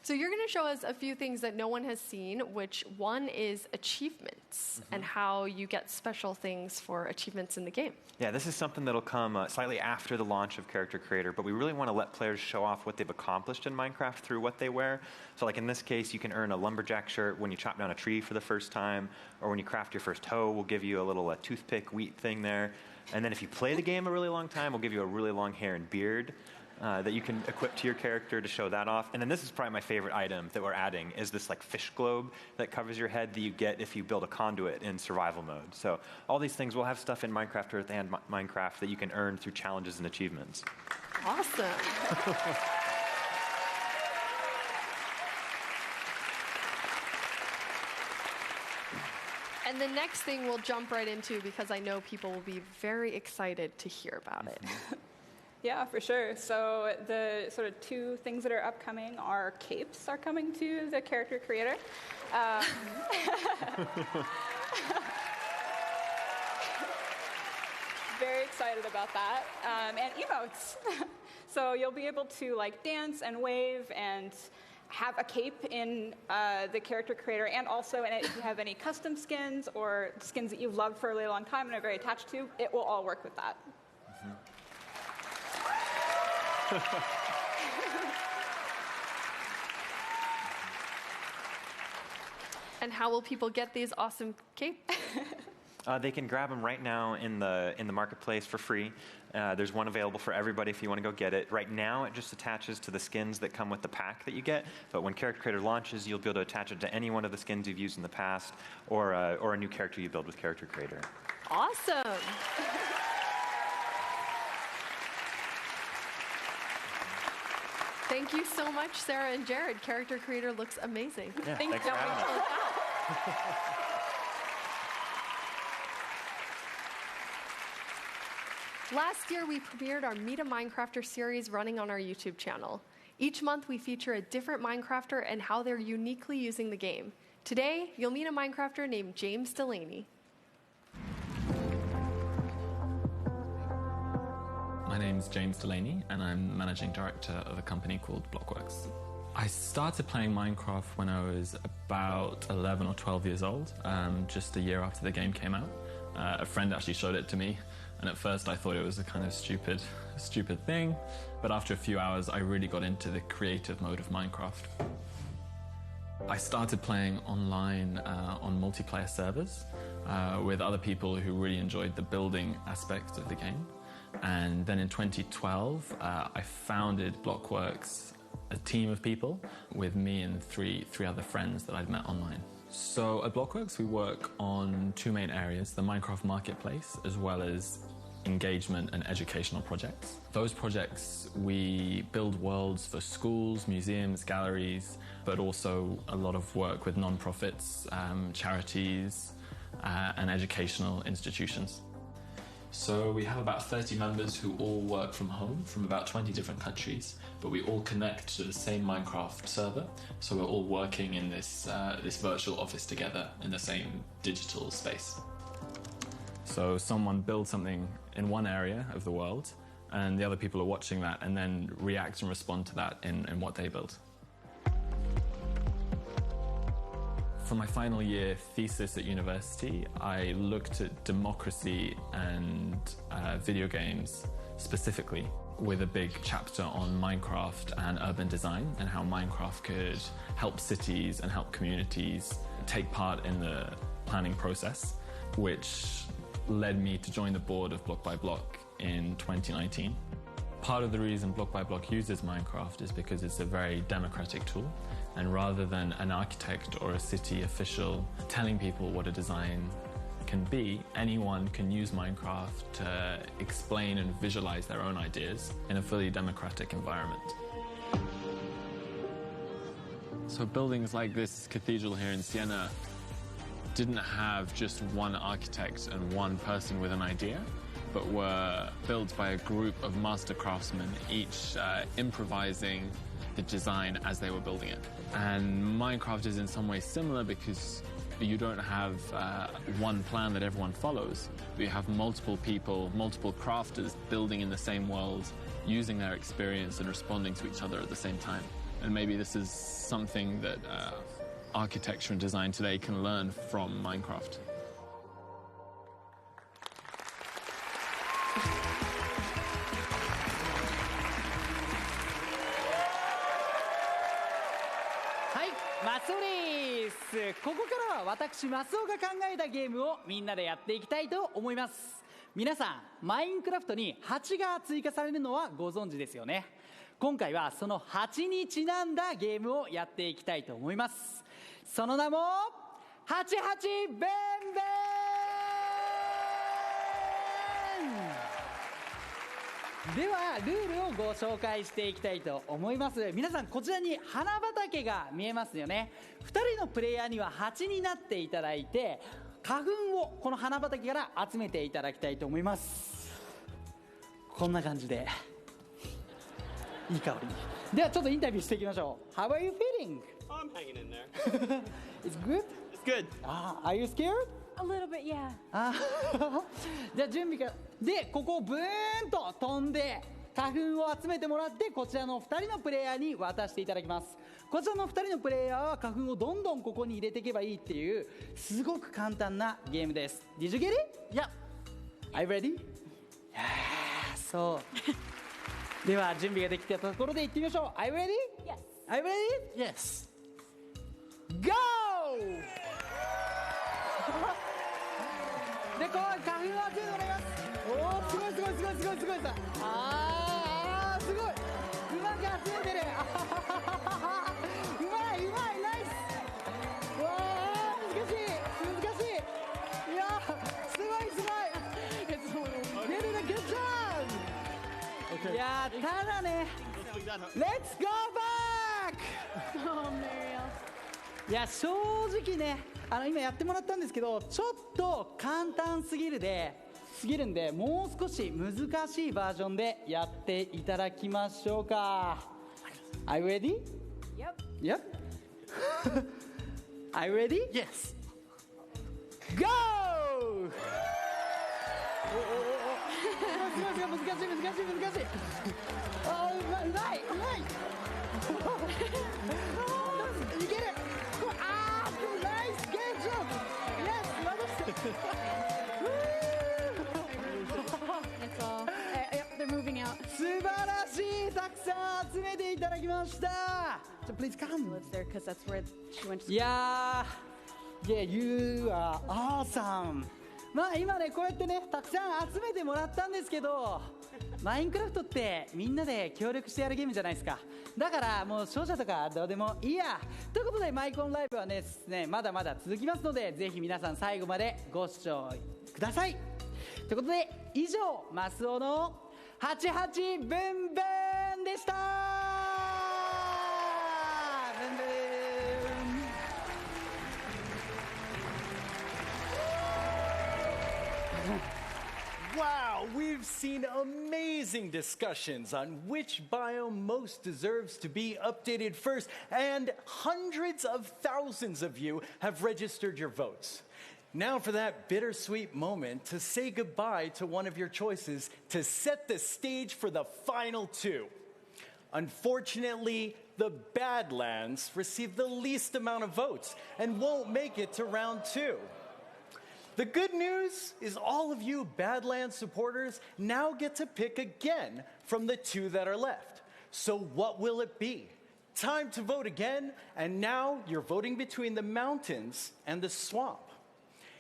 So you're going to show us a few things that no one has seen, which one is achievements and how you get special things for achievements in the game. Yeah, this is something that'll come slightly after the launch of Character Creator, but we really want to let players show off what they've accomplished in Minecraft through what they wear. So like in this case, you can earn a lumberjack shirt when you chop down a tree for the first time, or when you craft your first hoe, we'll give you a little toothpick wheat thing there. And then if you play the game a really long time, we'll give you a really long hair and beard that you can equip to your character to show that off. And then this is probably my favorite item that we're adding, is this like fish globe that covers your head that you get if you build a conduit in survival mode. So all these things, we'll have stuff in Minecraft Earth and Minecraft that you can earn through challenges and achievements. Awesome. And the next thing we'll jump right into because I know people will be very excited to hear about it. Yeah, for sure. So the sort of two things that are upcoming are capes are coming to the Character Creator. Very excited about that. And emotes. So you'll be able to like dance and wave and have a cape in the Character Creator, and also if you have any custom skins or skins that you've loved for a really long time and are very attached to, it will all work with that. And how will people get these awesome capes? They can grab them right now in the marketplace for free. There's one available for everybody if you want to go get it. Right now, it just attaches to the skins that come with the pack that you get. But when Character Creator launches, you'll be able to attach it to any one of the skins you've used in the past, or a new character you build with Character Creator. Awesome. Thank you so much, Sarah and Jared. Character Creator looks amazing. Yeah, thanks for having us. Last year, we premiered our Meet a Minecrafter series running on our YouTube channel. Each month, we feature a different Minecrafter and how they're uniquely using the game. Today, you'll meet a Minecrafter named James Delaney. My name's James Delaney, and I'm managing director of a company called Blockworks. I started playing Minecraft when I was about 11 or 12 years old, just a year after the game came out. A friend actually showed it to me, and at first I thought it was a kind of stupid thing, but after a few hours I really got into the creative mode of Minecraft. I started playing online on multiplayer servers with other people who really enjoyed the building aspect of the game. And then in 2012, I founded Blockworks, a team of people, with me and three other friends that I'd met online. So at Blockworks, we work on two main areas, the Minecraft Marketplace, as well as engagement and educational projects. Those projects, we build worlds for schools, museums, galleries, but also a lot of work with non-profits, charities, and educational institutions. So we have about 30 members who all work from home from about 20 different countries, but we all connect to the same Minecraft server, so we're all working in this virtual office together in the same digital space. So someone builds something in one area of the world, and the other people are watching that and then react and respond to that in what they build. For my final year thesis at university, I looked at democracy and video games specifically, with a big chapter on Minecraft and urban design and how Minecraft could help cities and help communities take part in the planning process, which led me to join the board of Block by Block in 2019. Part of the reason Block by Block uses Minecraft is because it's a very democratic tool, and rather than an architect or a city official telling people what a design can be, anyone can use Minecraft to explain and visualize their own ideas in a fully democratic environment. So buildings like this cathedral here in Siena didn't have just one architect and one person with an idea, but were built by a group of master craftsmen, each improvising the design as they were building it. And Minecraft is in some ways similar because you don't have one plan that everyone follows, but you have multiple people, multiple crafters building in the same world, using their experience and responding to each other at the same time. And maybe this is something that architecture and design today can learn from Minecraft.マスオです。ここからは私マスオが考えたゲームをみんなでやっていきたいと思います。皆さん、マインクラフトに8が追加されるのはご存知ですよね。今回はその8にちなんだゲームをやっていきたいと思います。その名も88ベンベン。ではルールをご紹介していきたいと思います。皆さん、こちらに花畑が見えますよね。2人のプレイヤーには8になっていただいて、花粉をこの花畑から集めていただきたいと思います。こんな感じでいい香り。ではちょっとインタビューしていきましょう。 How are you feeling? I'm hanging in there. It's good? It's good. Are you scared? A little bit, yeah. じゃあ準備からで、ここをブーンと飛んで花粉を集めてもらって、こちらの2人のプレイヤーに渡していただきます。こちらの2人のプレイヤーは花粉をどんどんここに入れていけばいいっていうすごく簡単なゲームです。 Did you get it? Yeah. Are you ready? Yeah, そう。では準備ができたところで行ってみましょう。 Are you ready? Yes. Are you ready? Yes. Go! で、こう花粉を集めてもらいます。おー、すごいすごいすごいすごいすごいさ。すごい。うまく集めてる。うまいうまい、ナイス。わあ、難しい難しい。いやー、すごいすごい。Get it a good job. いやー、ただね。Let's go back. Oh, Mariel. いや、正直ね、今やってもらったんですけど、ちょっと簡単すぎるんで、もう少し難しいバージョンでやっていただきましょうか。 Are you ready? Yep. Are you ready? Yes. Go! すごい難しい。あー、うまい。いける。Nice, good job. Yes, That's all. Yep, they're moving out. 素晴らしい、たくさん集めていただきました。Please come. Lives there because that's where she went to. いやー、Yeah, you are awesome. まあ今ね、こうやってね、たくさん集めてもらったんですけど、マインクラフトってみんなで協力してやるゲームじゃないですか。だからもう勝者とかどうでもいいや。ということで、マイコンライブはね、まだまだ続きますので、ぜひ皆さん最後までご視聴ください。ということで、以上、マスオの88ブンブンでした。ブンブン。Wow, we've seen amazing discussions on which biome most deserves to be updated first, and hundreds of thousands of you have registered your votes. Now for that bittersweet moment to say goodbye to one of your choices to set the stage for the final two. Unfortunately, the Badlands received the least amount of votes and won't make it to round two. The good news is all of you Badlands supporters now get to pick again from the two that are left. So what will it be? Time to vote again, and now you're voting between the mountains and the swamp.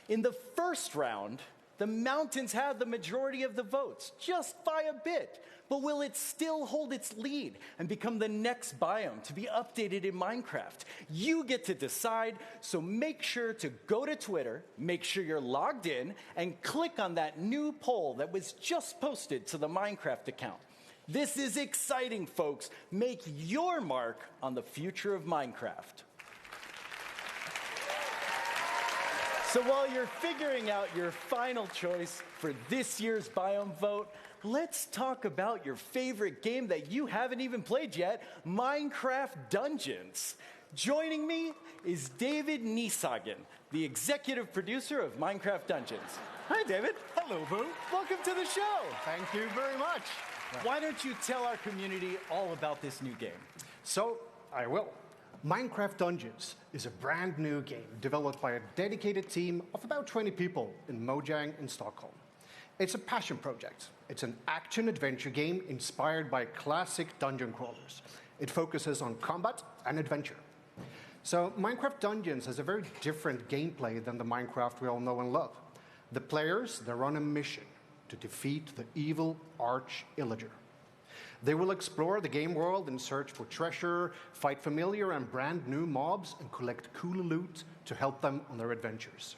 In the first round, The mountains have the majority of the votes, just by a bit. But will it still hold its lead and become the next biome to be updated in Minecraft? You get to decide, so make sure to go to Twitter, make sure you're logged in, and click on that new poll that was just posted to the Minecraft account. This is exciting, folks. Make your mark on the future of Minecraft. So while you're figuring out your final choice for this year's biome vote, let's talk about your favorite game that you haven't even played yet, Minecraft Dungeons. Joining me is David Niesagen, the executive producer of Minecraft Dungeons. Hi, David. Hello, Boo. Welcome to the show. Thank you very much. Why don't you tell our community all about this new game? So, I will. Minecraft Dungeons is a brand new game developed by a dedicated team of about 20 people in Mojang in Stockholm. It's a passion project. It's an action-adventure game inspired by classic dungeon crawlers. It focuses on combat and adventure. So Minecraft Dungeons has a very different gameplay than the Minecraft we all know and love. The players, they're on a mission to defeat the evil Arch-Illager. They will explore the game world and search for treasure, fight familiar and brand new mobs, and collect cool loot to help them on their adventures.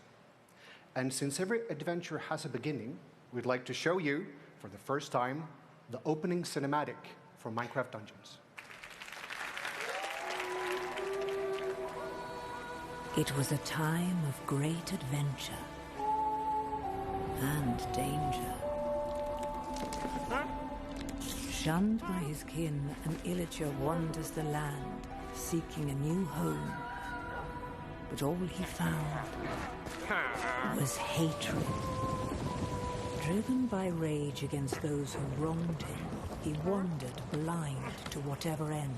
And since every adventure has a beginning, we'd like to show you, for the first time, the opening cinematic for Minecraft Dungeons. It was a time of great adventure and danger. Shunned by his kin, an Illager wanders the land, seeking a new home. But all he found was hatred. Driven by rage against those who wronged him, he wandered blind to whatever end.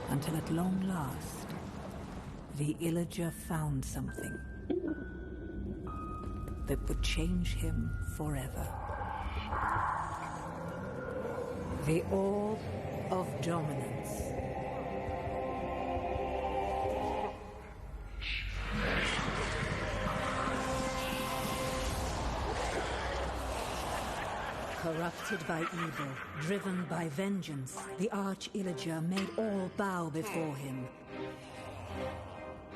Until at long last, the Illager found something that would change him forever. The Orb of Dominance. Corrupted by evil, driven by vengeance, the Arch-Illager made all bow before him.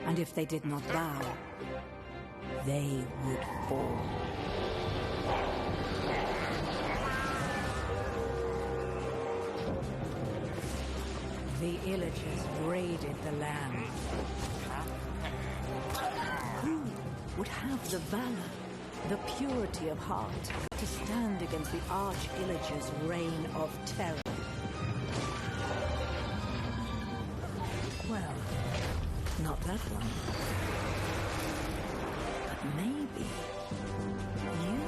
And if they did not bow, they would fall. The Illagers raided the land. Who would have the valor, the purity of heart, to stand against the Arch-Illager's reign of terror? Well, not that one. Maybe you.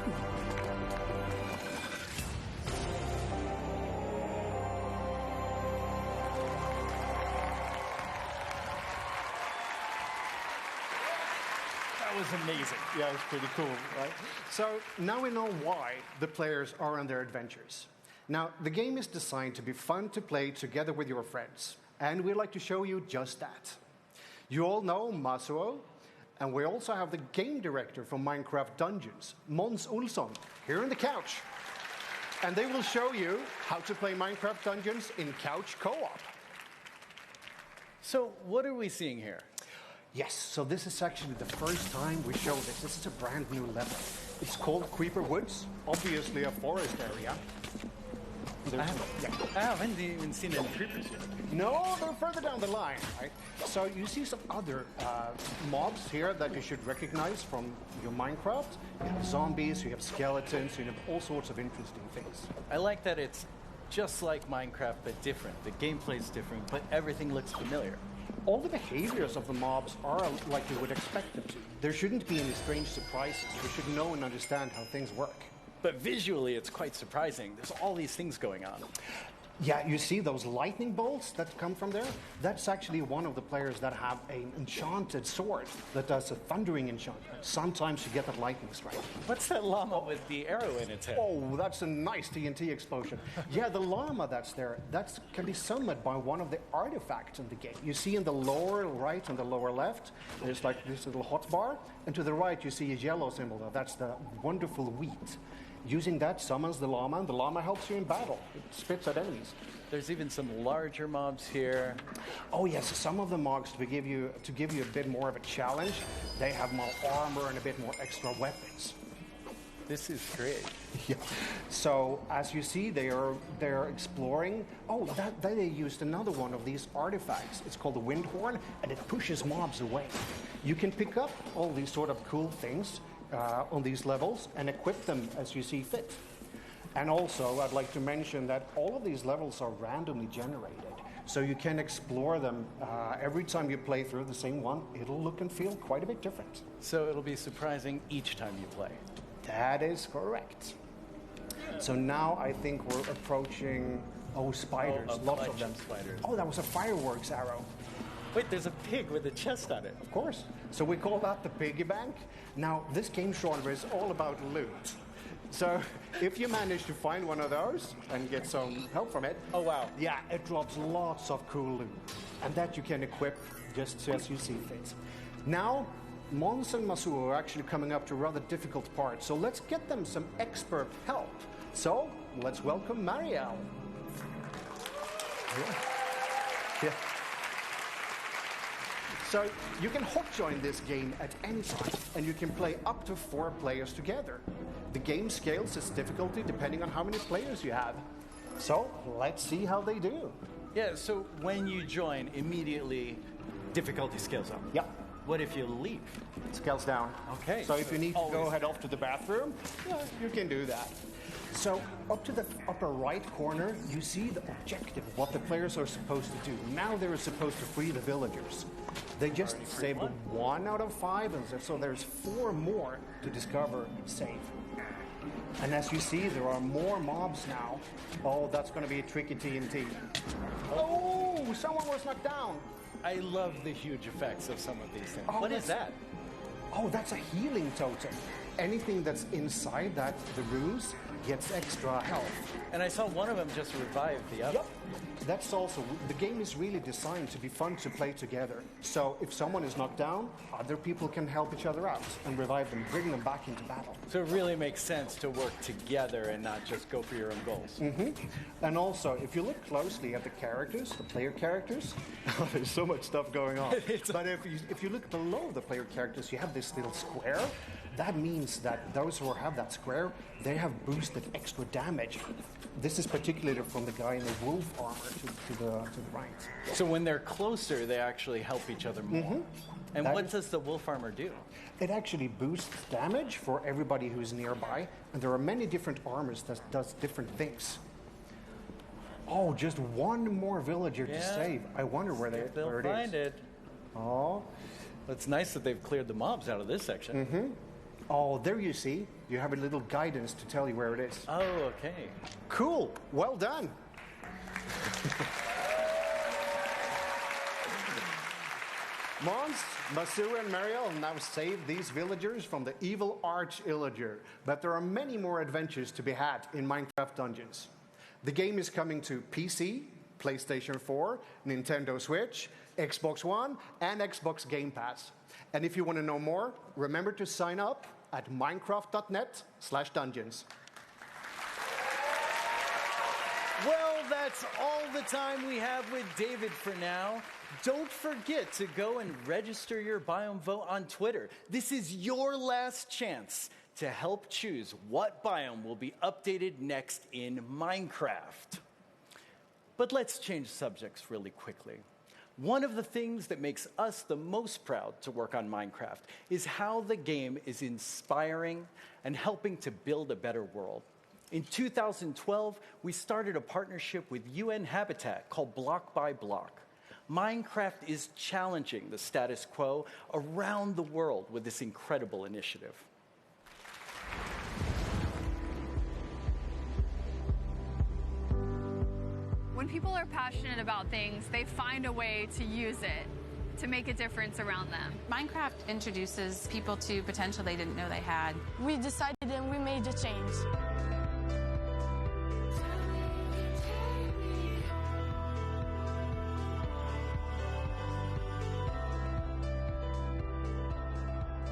That was amazing. Yeah, it was pretty cool, right? So now we know why the players are on their adventures. Now, the game is designed to be fun to play together with your friends, and we'd like to show you just that. You all know Masuo, and we also have the game director from Minecraft Dungeons, Måns Olsson, here on the couch. And they will show you how to play Minecraft Dungeons in couch co-op. So what are we seeing here? Yes, so this is actually the first time we show this. This is a brand new level. It's called Creeper Woods, obviously a forest area. I haven't even seen any creepers yet. No, they're further down the line, right? So you see some other mobs here that you should recognize from your Minecraft. You have zombies, you have skeletons, you have all sorts of interesting things. I like that it's just like Minecraft, but different. The gameplay's different, but everything looks familiar. All the behaviors of the mobs are like you would expect them to. There shouldn't be any strange surprises. You should know and understand how things work. But visually, it's quite surprising. There's all these things going on. Yeah, you see those lightning bolts that come from there? That's actually one of the players that have an enchanted sword that does a thundering enchantment. Sometimes you get that lightning strike. What's that llama with the arrow in its head? Oh, that's a nice TNT explosion. Yeah, the llama that's there, that can be summoned by one of the artifacts in the game. You see in the lower right and the lower left, there's like this little hotbar, and to the right you see a yellow symbol. That's the wonderful wheat. Using that summons the llama, and the llama helps you in battle. It spits at enemies. There's even some larger mobs here. Oh yes, some of the mobs to give you a bit more of a challenge. They have more armor and a bit more extra weapons. This is great. Yeah. So as you see, they're exploring. Oh, they used another one of these artifacts. It's called the wind horn, and it pushes mobs away. You can pick up all these sort of cool things on these levels and equip them as you see fit. And also, I'd like to mention that all of these levels are randomly generated, so you can explore them every time you play through the same one. It'll look and feel quite a bit different. So it'll be surprising each time you play. That is correct. So now I think we're approaching, spiders, lots of them. Spiders. Oh, that was a fireworks arrow. Wait, there's a pig with a chest on it. Of course. So we call that the piggy bank. Now, this game genre is all about loot. So if you manage to find one of those and get some help from it, oh wow. Yeah, it drops lots of cool loot. And that you can equip just as you see fit. Now, Mons and Masu are actually coming up to a rather difficult part, so let's get them some expert help. So, let's welcome Marielle. Yeah. So, you can hot join this game at any time, and you can play up to 4 players together. The game scales its difficulty depending on how many players you have. So, let's see how they do. Yeah, so when you join, immediately difficulty scales up. Yeah. What if you leave? It scales down. Okay. So if you need to go head off to the bathroom, yeah, you can do that. So up to the upper right corner, you see the objective, what the players are supposed to do. Now they're supposed to free the villagers. They just saved 1 out of 5, and so there's 4 more to discover and save. And as you see, there are more mobs now. Oh, that's going to be a tricky TNT. Oh, someone was knocked down. I love the huge effects of some of these things. Oh, what is that? Oh, that's a healing totem. Anything that's inside the rooms gets extra health. And I saw one of them just revive the other. Yep. That's also, the game is really designed to be fun to play together. So if someone is knocked down, other people can help each other out and revive them, bring them back into battle. So it really makes sense to work together and not just go for your own goals. Mm-hmm. And also, if you look closely at the characters, the player characters, there's so much stuff going on. But if you look below the player characters, you have this little square. That means that those who have that square, they have boosted extra damage. This is particularly from the guy in the wolf armor to the right. So when they're closer, they actually help each other more. Mm-hmm. And what does the wolf armor do? It actually boosts damage for everybody who's nearby, and there are many different armors that does different things. Oh, just one more villager to save. I wonder where they'll it find is. it. Oh. It's nice that they've cleared the mobs out of this section. Mm-hmm. Oh, there you see. You have a little guidance to tell you where it is. Oh, okay. Cool. Well done. Mons, Masu, and Marielle now save these villagers from the evil arch-illager. But there are many more adventures to be had in Minecraft Dungeons. The game is coming to PC, PlayStation 4, Nintendo Switch, Xbox One, and Xbox Game Pass. And if you want to know more, remember to sign up at minecraft.net/dungeons. Well, that's all the time we have with David for now. Don't forget to go and register your biome vote on Twitter. This is your last chance to help choose what biome will be updated next in Minecraft. But let's change subjects really quickly. One of the things that makes us the most proud to work on Minecraft is how the game is inspiring and helping to build a better world. In 2012, we started a partnership with UN Habitat called Block by Block. Minecraft is challenging the status quo around the world with this incredible initiative. people are passionate about things, they find a way to use it to make a difference around them. Minecraft introduces people to potential they didn't know they had. We decided and we made a change.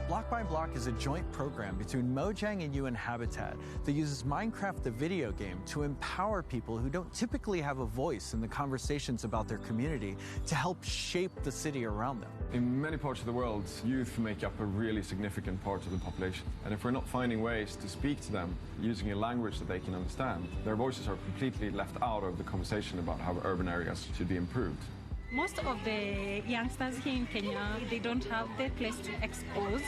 Block by Block is a joint program between Mojang and UN Habitat that uses Minecraft the video game to empower people who don't typically have a voice in the conversations about their community to help shape the city around them. In many parts of the world, youth make up a really significant part of the population. And if we're not finding ways to speak to them using a language that they can understand, their voices are completely left out of the conversation about how urban areas should be improved. Most of the youngsters here in Kenya, they don't have the place to expose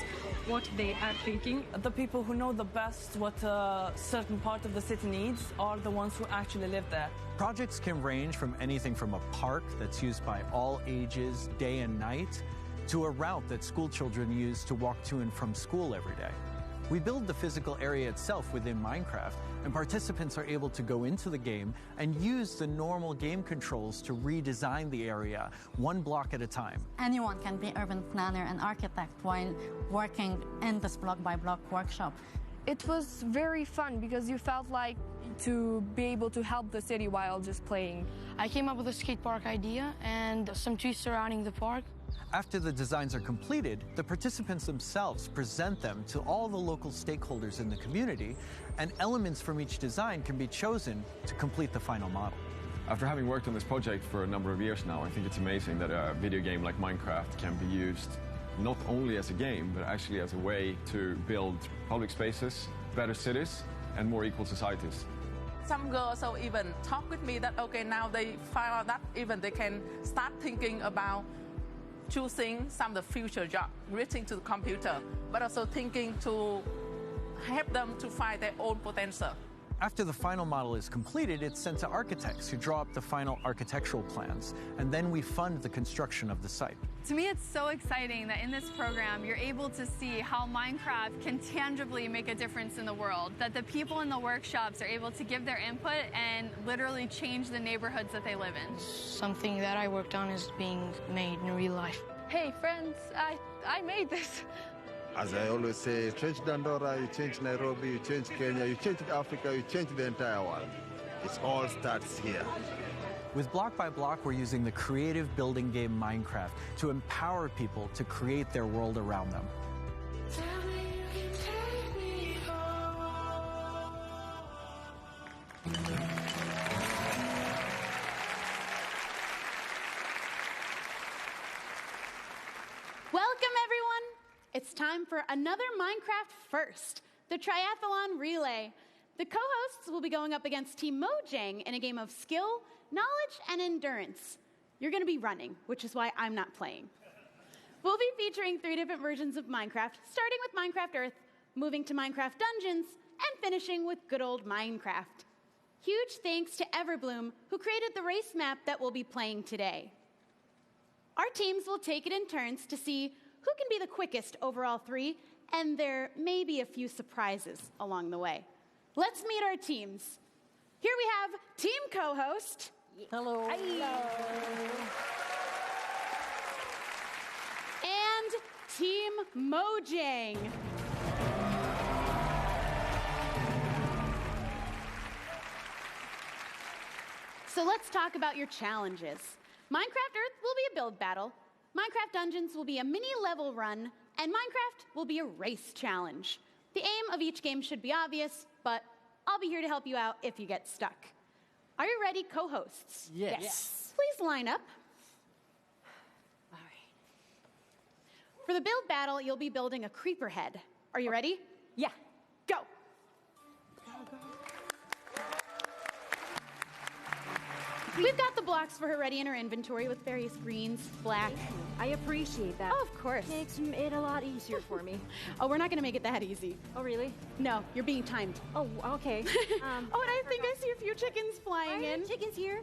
what they are thinking. The people who know the best what a certain part of the city needs are the ones who actually live there. Projects can range from anything from a park that's used by all ages, day and night, to a route that school children use to walk to and from school every day. We build the physical area itself within Minecraft, and participants are able to go into the game and use the normal game controls to redesign the area one block at a time. Anyone can be urban planner and architect while working in this block by block workshop. It was very fun because you felt like to be able to help the city while just playing. I came up with a skate park idea and some trees surrounding the park. After the designs are completed, the participants themselves present them to all the local stakeholders in the community, and elements from each design can be chosen to complete the final model. After having worked on this project for a number of years now, I think it's amazing that a video game like Minecraft can be used not only as a game, but actually as a way to build public spaces, better cities, and more equal societies. Some girls will even talk with me that, okay, now they find out that even they can start thinking about choosing some of the future jobs, reaching to the computer, but also thinking to help them to find their own potential. After the final model is completed, it's sent to architects who draw up the final architectural plans, and then we fund the construction of the site. To me, it's so exciting that in this program, you're able to see how Minecraft can tangibly make a difference in the world, that the people in the workshops are able to give their input and literally change the neighborhoods that they live in. Something that I worked on is being made in real life. Hey friends, I made this. As I always say, you change Dandora, you change Nairobi, you change Kenya, you change Africa, you change the entire world. It all starts here. With Block by Block, we're using the creative building game Minecraft to empower people to create their world around them. Welcome, everyone. It's time for another Minecraft First, the Triathlon Relay. The co-hosts will be going up against Team Mojang in a game of skill, knowledge, and endurance. You're going to be running, which is why I'm not playing. We'll be featuring 3 different versions of Minecraft, starting with Minecraft Earth, moving to Minecraft Dungeons, and finishing with good old Minecraft. Huge thanks to Everbloom, who created the race map that we'll be playing today. Our teams will take it in turns to see who can be the quickest over all 3, and there may be a few surprises along the way. Let's meet our teams. Here we have team co-host. Hello. Hello. And team Mojang. So let's talk about your challenges. Minecraft Earth will be a build battle, Minecraft Dungeons will be a mini level run, and Minecraft will be a race challenge. The aim of each game should be obvious, but I'll be here to help you out if you get stuck. Are you ready, co-hosts? Yes. Please line up. All right. For the build battle, you'll be building a creeper head. Are you ready? Yeah. Go. We've got the blocks for her ready in her inventory with various greens, black. I appreciate that. Oh, of course. Makes it a lot easier for me. Oh, we're not going to make it that easy. Oh, really? No, you're being timed. Oh, okay. Oh, and I think I see a few chickens flying in. Chickens here.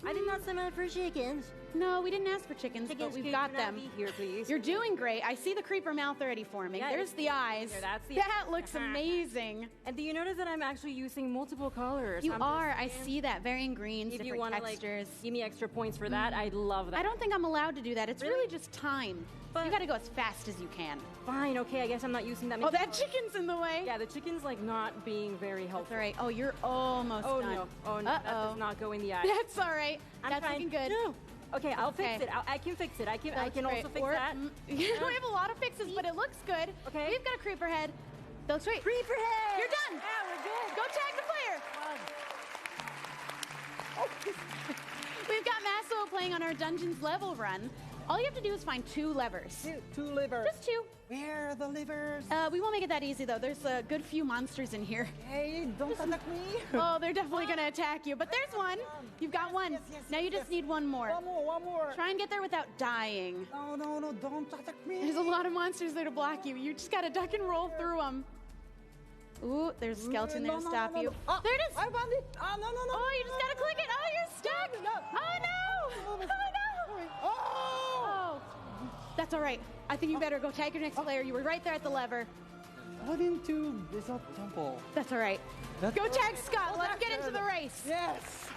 I did not summon for chickens. No, we didn't ask for chickens, but we've got them. Here, please. You're doing great. I see the creeper mouth already forming. Yeah, There's the eyes. That looks amazing. And do you notice that I'm actually using multiple colors? You are. I see that. Varying greens, If you different want to textures. give me extra points for that, I'd love that. I don't think I'm allowed to do that. It's really just time. You got to go as fast as you can. Fine, okay, I guess I'm not using that many. Oh, that chicken's in the way. Yeah, the chicken's like not being very helpful. That's all right. Oh, you're almost oh, done. No. Oh, no. That does not go in the eye. That's all right. That's trying. looking good. No. Okay, I'll fix it. I can fix it. I can also fix that. We have a lot of fixes, but it looks good. Okay. We've got a creeper head. That looks great. Creeper head! You're done. Yeah, we're good. Go tag the player. We've got Masso playing on our Dungeons level run. All you have to do is find 2 levers. Two livers. Just 2. Where are the livers? We won't make it that easy, though. There's a good few monsters in here. Hey, don't attack me. Oh, they're definitely going to attack you. But there's one. You've got one. Now you just need one more. One more. Try and get there without dying. No, don't attack me. There's a lot of monsters there to block you. You just got to duck and roll through them. Ooh, there's a skeleton there to stop you. Oh, there it is. I found it. Oh, no. Oh, you just got to click it. Oh, you're stuck. No. Oh, no. Oh, no. Oh. That's all right. I think you better go tag your next player. You were right there at the lever. What into this temple? That's all right. Go tag Scott. Let him get into the race. Yes.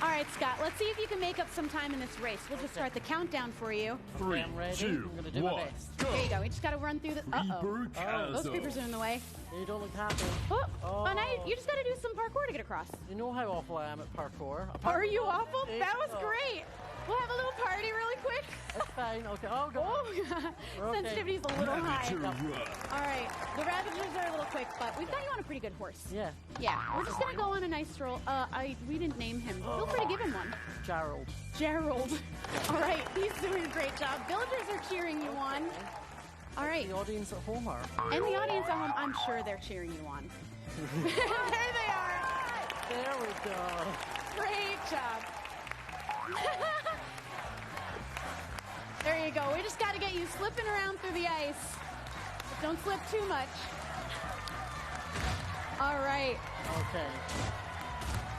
All right, Scott. Let's see if you can make up some time in this race. We'll just start the countdown for you. 3, 2, 1, go. There you go. We just got to run through the. Those creepers are in the way. You don't look happy. Oh, now you just got to do some parkour to get across. You know how awful I am at parkour. Are you awful? That was great. We'll have a little party really quick. That's fine. Okay. Oh, go on. Sensitivity's a little high. Ravager All right. The Ravagers are a little quick, but we've got you on a pretty good horse. Yeah. Yeah. We're just going to go on a nice stroll. We didn't name him. Feel free to give him one. Gerald. All right. He's doing a great job. Villagers are cheering you on. All right. The audience at home are. And the audience at home, I'm sure they're cheering you on. There they are. There we go. Great job. There you go. We just got to get you slipping around through the ice. But don't slip too much. All right. Okay.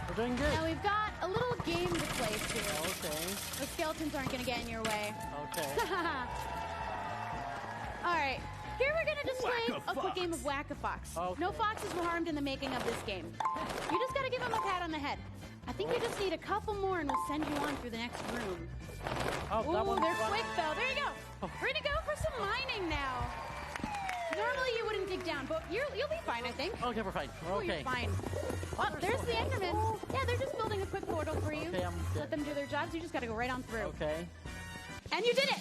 We're doing good. Now we've got a little game to play too. Okay. The skeletons aren't going to get in your way. Okay. All right. Here we're going to display a quick game of Whack-A-Fox. Okay. No foxes were harmed in the making of this game. You just got to give them a pat on the head. I think you just need a couple more and we'll send you on through the next room. Oh, that Ooh, one's they're fun. quick though. There you go. We're going to go for some mining now. Normally you wouldn't dig down, but you'll be fine, I think. Okay, we're fine. Oh, you're Okay. fine. Oh, there's the Enderman. Yeah, they're just building a quick portal for you. Okay, I'm good. Let them do their jobs. You just got to go right on through. Okay. And you did it.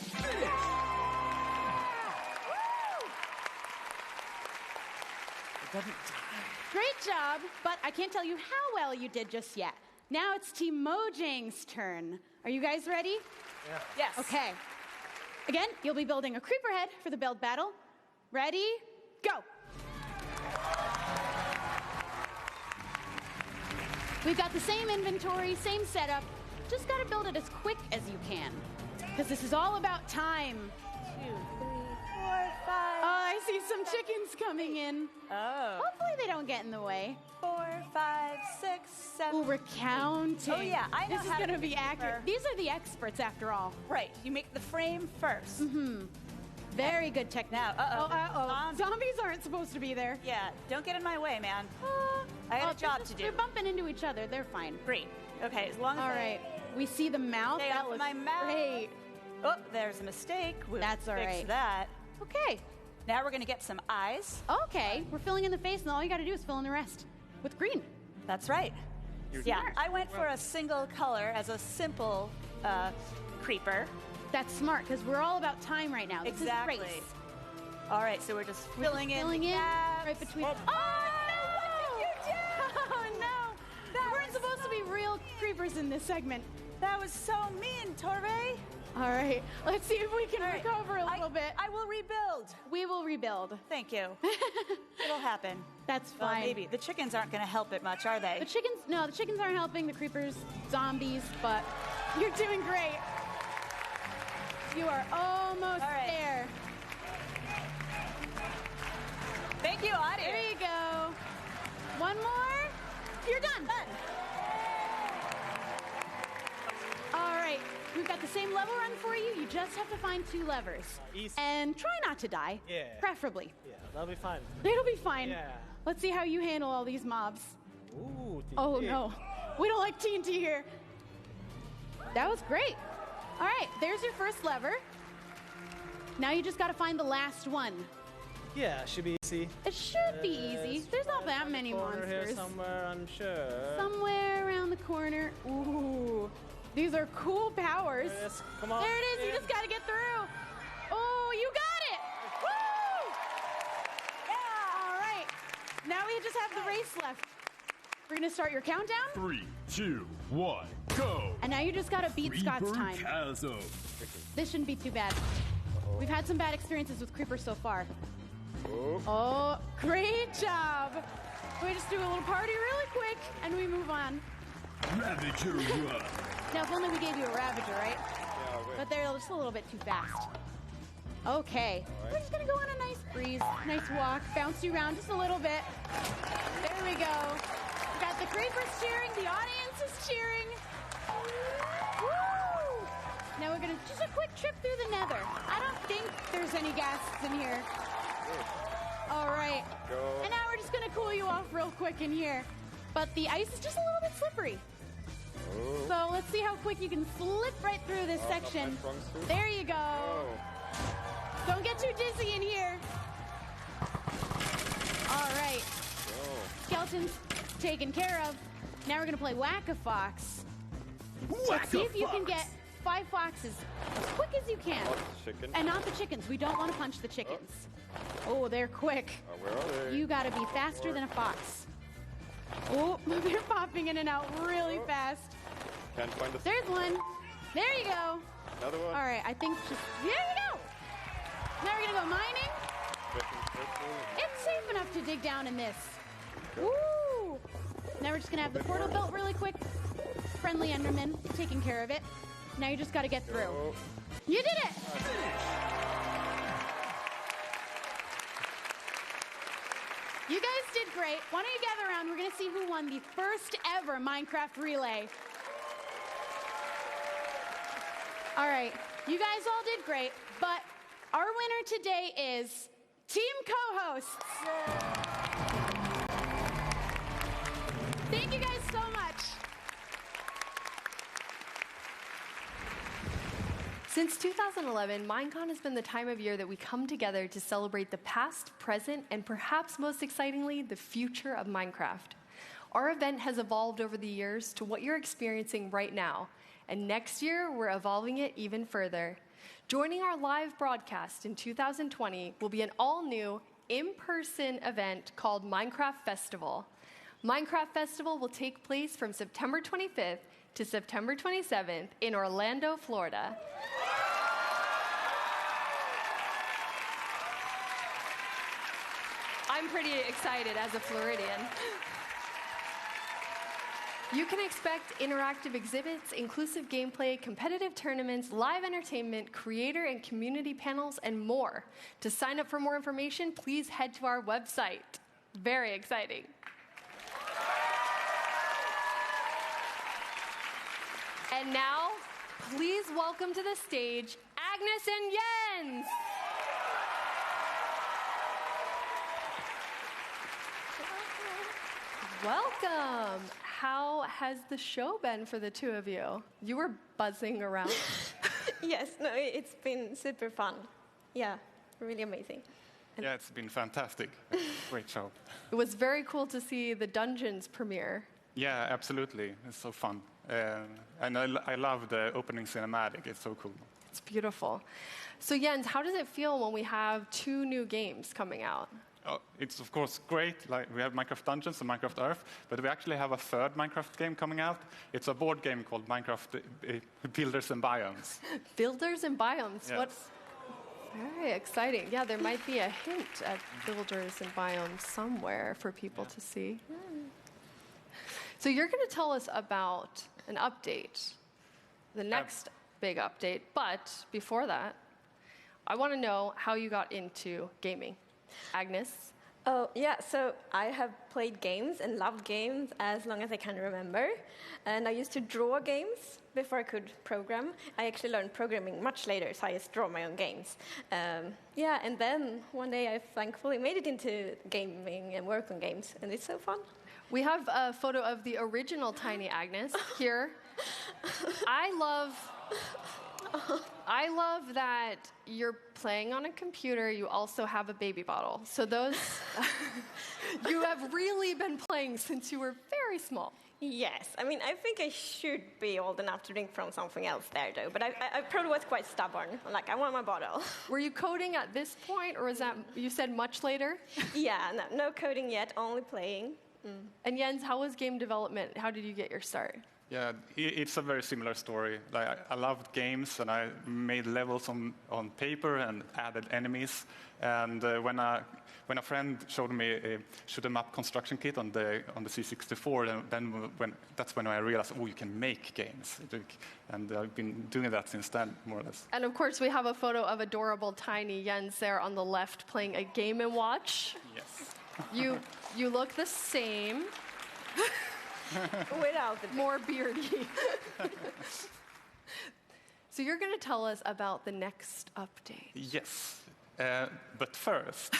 Great job, but I can't tell you how well you did just yet. Now it's Team Mojang's turn. Are you guys ready? Yeah. Yes. Okay. Again, you'll be building a creeper head for the build battle. Ready? Go. We've got the same inventory, same setup. Just got to build it as quick as you can. Because this is all about time. 2, 3, 4, 5. Oh, I see some chickens coming in. Oh. Hopefully they don't get in the way. 4, 5, 6, 7. Oh, we're counting. Oh, yeah, I know This is how to going to be keep accurate. her. These are the experts, after all. Right. You make the frame first. Mm-hmm. Very good technique. Now, Zombies aren't supposed to be there. Yeah, don't get in my way, man. I got a job to do. They're bumping into each other. They're fine. Great. Okay, as long as All right. We see the mouth. Stay That off was my mouth. great. Oh, there's a mistake. We'll That's all fix right. that. Okay. Now we're going to get some eyes. Okay. We're filling in the face, and all you got to do is fill in the rest with green. That's right. Yeah, smart. I went for a single color as a simple creeper. That's smart, because we're all about time right now. This Exactly. is race. All right, so we're just filling in Filling the in gaps. right between. Oh, no! What did you do? Oh, no. There weren't supposed to be real creepers in this segment. That was so mean, Torbe. All right, let's see if we can recover a little bit. I will rebuild. We will rebuild. Thank you. It'll happen. That's Well, fine. maybe. The chickens aren't going to help it much, are they? The chickens aren't helping. The creepers, zombies, but you're doing great. You are almost there. Thank you, audience. There you go. One more. You're done. we've got the same level run for you. You just have to find 2 levers. Easy. And try not to die. Yeah. Preferably. Yeah, that'll be fine. It'll be fine. Yeah. Let's see how you handle all these mobs. Ooh, Oh, no. We don't like TNT here. That was great. All right, there's your first lever. Now you just got to find the last one. Yeah, should be easy. It should be easy. There's not that many Corner here monsters. somewhere, I'm sure. Somewhere around the corner. Ooh, these are cool powers. There it is. Come on. There it is. You just got to get through. Oh, you got it. Woo! Yeah. All right. Now we just have the race left. We're going to start your countdown. 3, 2, 1, go! And now you just got to beat Scott's time. Chasm. This shouldn't be too bad. We've had some bad experiences with creepers so far. Oh, great job. We just do a little party really quick, and we move on. Ravager run. Now, if only we gave you a Ravager, right? Yeah, But they're just a little bit too fast. Okay. We're just going to go on a nice breeze, nice walk, bounce you around just a little bit. There we go. We got the creepers cheering. The audience is cheering. Woo! Now we're going to just a quick trip through the nether. I don't think there's any ghasts in here. All right. Go. And now we're just going to cool you off real quick in here. But the ice is just a little bit slippery. So let's see how quick you can slip right through this section. There you go. Don't get too dizzy in here. All right. Skeletons taken care of. Now we're going to play Whack-A-Fox. Let's see if you can get 5 foxes as quick as you can. Chicken. And not the chickens. We don't want to punch the chickens. Oh, they're quick. Where are they? You got to be faster than a fox. Oh, they're popping in and out really fast. Can't find the... There's one. There you go. Another one. All right, I think just... There you go. Now we're going to go mining. It's safe enough to dig down in this. Woo! Now we're just going to have the portal built really quick. Friendly Enderman taking care of it. Now you just got to get through. You did it! You guys did great. Why don't you gather around? We're going to see who won the first ever Minecraft relay. All right, you guys all did great, but our winner today is Team Co-Hosts. Thank you guys so much. Since 2011, Minecon has been the time of year that we come together to celebrate the past, present, and perhaps most excitingly, the future of Minecraft. Our event has evolved over the years to what you're experiencing right now, and next year, we're evolving it even further. Joining our live broadcast in 2020 will be an all-new, in-person event called Minecraft Festival. Minecraft Festival will take place from September 25th to September 27th in Orlando, Florida. I'm pretty excited as a Floridian. You can expect interactive exhibits, inclusive gameplay, competitive tournaments, live entertainment, creator and community panels, and more. To sign up for more information, please head to our website. Very exciting. And now, please welcome to the stage Agnes and Jens. Welcome. How has the show been for the two of you? You were buzzing around. Yes, no, it's been super fun. Yeah, really amazing. Yeah, it's been fantastic. Great show. It was very cool to see the Dungeons premiere. Yeah, absolutely. It's so fun. And I love the opening cinematic. It's so cool. It's beautiful. So Jens, how does it feel when we have 2 new games coming out? Oh, it's of course great. Like we have Minecraft Dungeons and Minecraft Earth, but we actually have a third Minecraft game coming out. It's a board game called Minecraft Builders and Biomes. Builders and Biomes. Yes. What? Very exciting. Yeah, there might be a hint at Builders and Biomes somewhere for people to see. So you're going to tell us about an update, the next big update. But before that, I want to know how you got into gaming. Agnes? Oh, yeah, so I have played games and loved games as long as I can remember. And I used to draw games before I could program. I actually learned programming much later, so I just draw my own games. Yeah, and then one day I thankfully made it into gaming and work on games, and it's so fun. We have a photo of the original Tiny Agnes here. I love that you're playing on a computer. You also have a baby bottle. So those, you have really been playing since you were very small. Yes, I mean, I think I should be old enough to drink from something else there, though. But I probably was quite stubborn. Like, I want my bottle. Were you coding at this point, or was that, you said much later? Yeah, no coding yet, only playing. And Jens, how was game development? How did you get your start? Yeah, it's a very similar story. Like, I loved games, and I made levels on paper and added enemies. And when a friend showed me a shoot-'em-up construction kit on the C64, that's when I realized, oh, you can make games. And I've been doing that since then, more or less. And of course, we have a photo of adorable tiny Jens there on the left playing a Game & Watch. Yes. You look the same. Without the more beardy. So you're going to tell us about the next update. Yes, but first.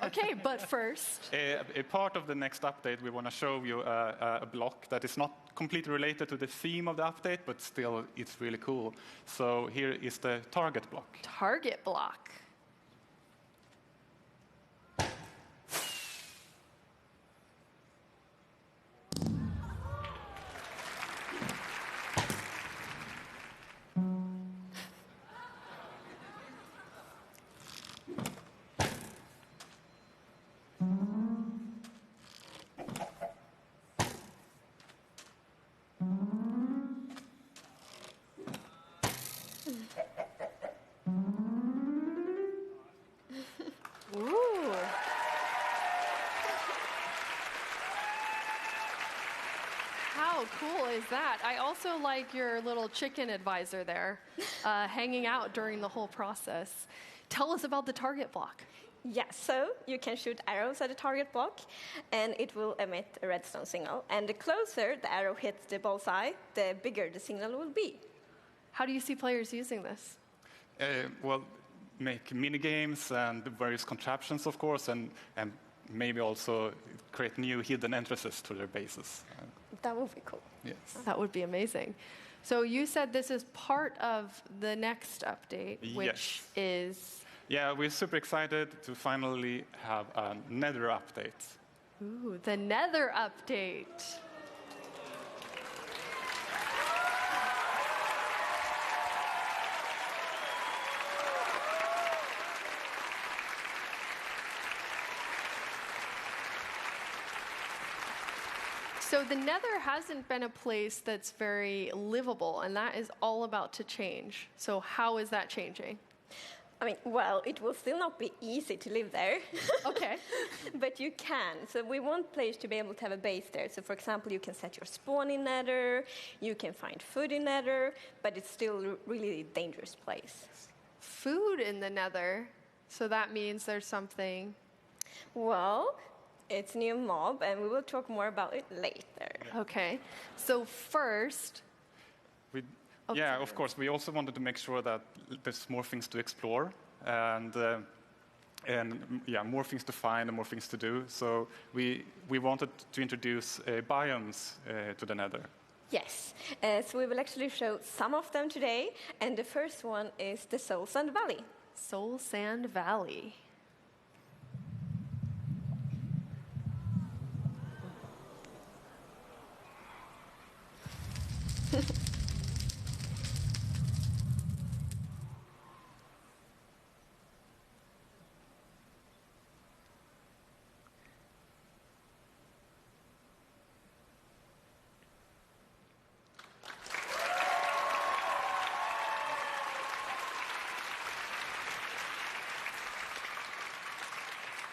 Okay, but first. A part of the next update, we want to show you a block that is not completely related to the theme of the update, but still it's really cool. So here is the target block. Target block. How cool is that? I also like your little chicken advisor there, hanging out during the whole process. Tell us about the target block. Yeah, so you can shoot arrows at a target block, and it will emit a redstone signal. And the closer the arrow hits the bullseye, the bigger the signal will be. How do you see players using this? Well, make mini games and various contraptions, of course, and maybe also create new hidden entrances to their bases. That would be cool. Yes. That would be amazing. So you said this is part of the next update, which is... Yeah, we're super excited to finally have a Nether update. Ooh, the Nether update. So the Nether hasn't been a place that's very livable, and that is all about to change. So how is that changing? I mean, well, it will still not be easy to live there. Okay. But you can. So we want players to be able to have a base there. So for example, you can set your spawn in Nether, you can find food in Nether, but it's still really a dangerous place. Food in the Nether? So that means there's something... Well, it's a new mob, and we will talk more about it later. Okay. So first... Yeah, of course. We also wanted to make sure that there's more things to explore, and more things to find and more things to do. So we wanted to introduce biomes to the Nether. Yes. So we will actually show some of them today, and the first one is the Soul Sand Valley. Soul Sand Valley.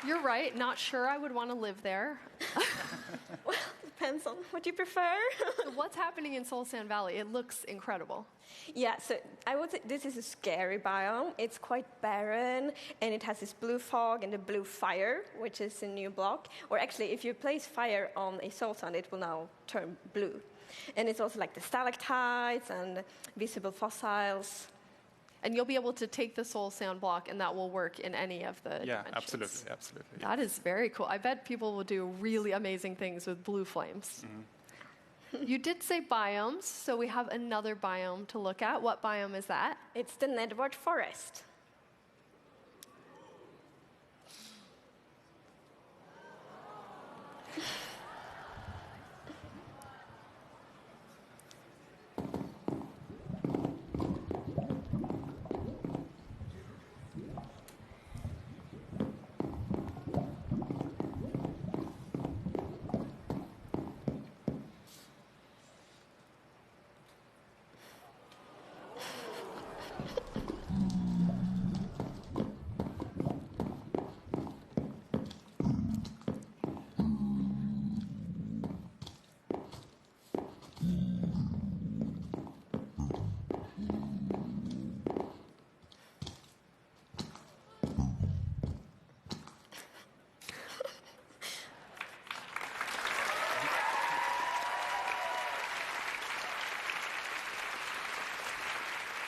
You're right. Not sure I would want to live there. Well, depends on what you prefer. So what's happening in Soul Sand Valley? It looks incredible. Yeah, so I would say this is a scary biome. It's quite barren, and it has this blue fog and the blue fire, which is a new block. Or actually, if you place fire on a soul sand, it will now turn blue. And it's also like the stalactites and visible fossils. And you'll be able to take the soul sand block, and that will work in any of the dimensions. Absolutely, absolutely. That is very cool. I bet people will do really amazing things with blue flames. You did say biomes, so we have another biome to look at. What biome is that? It's the netherwort forest.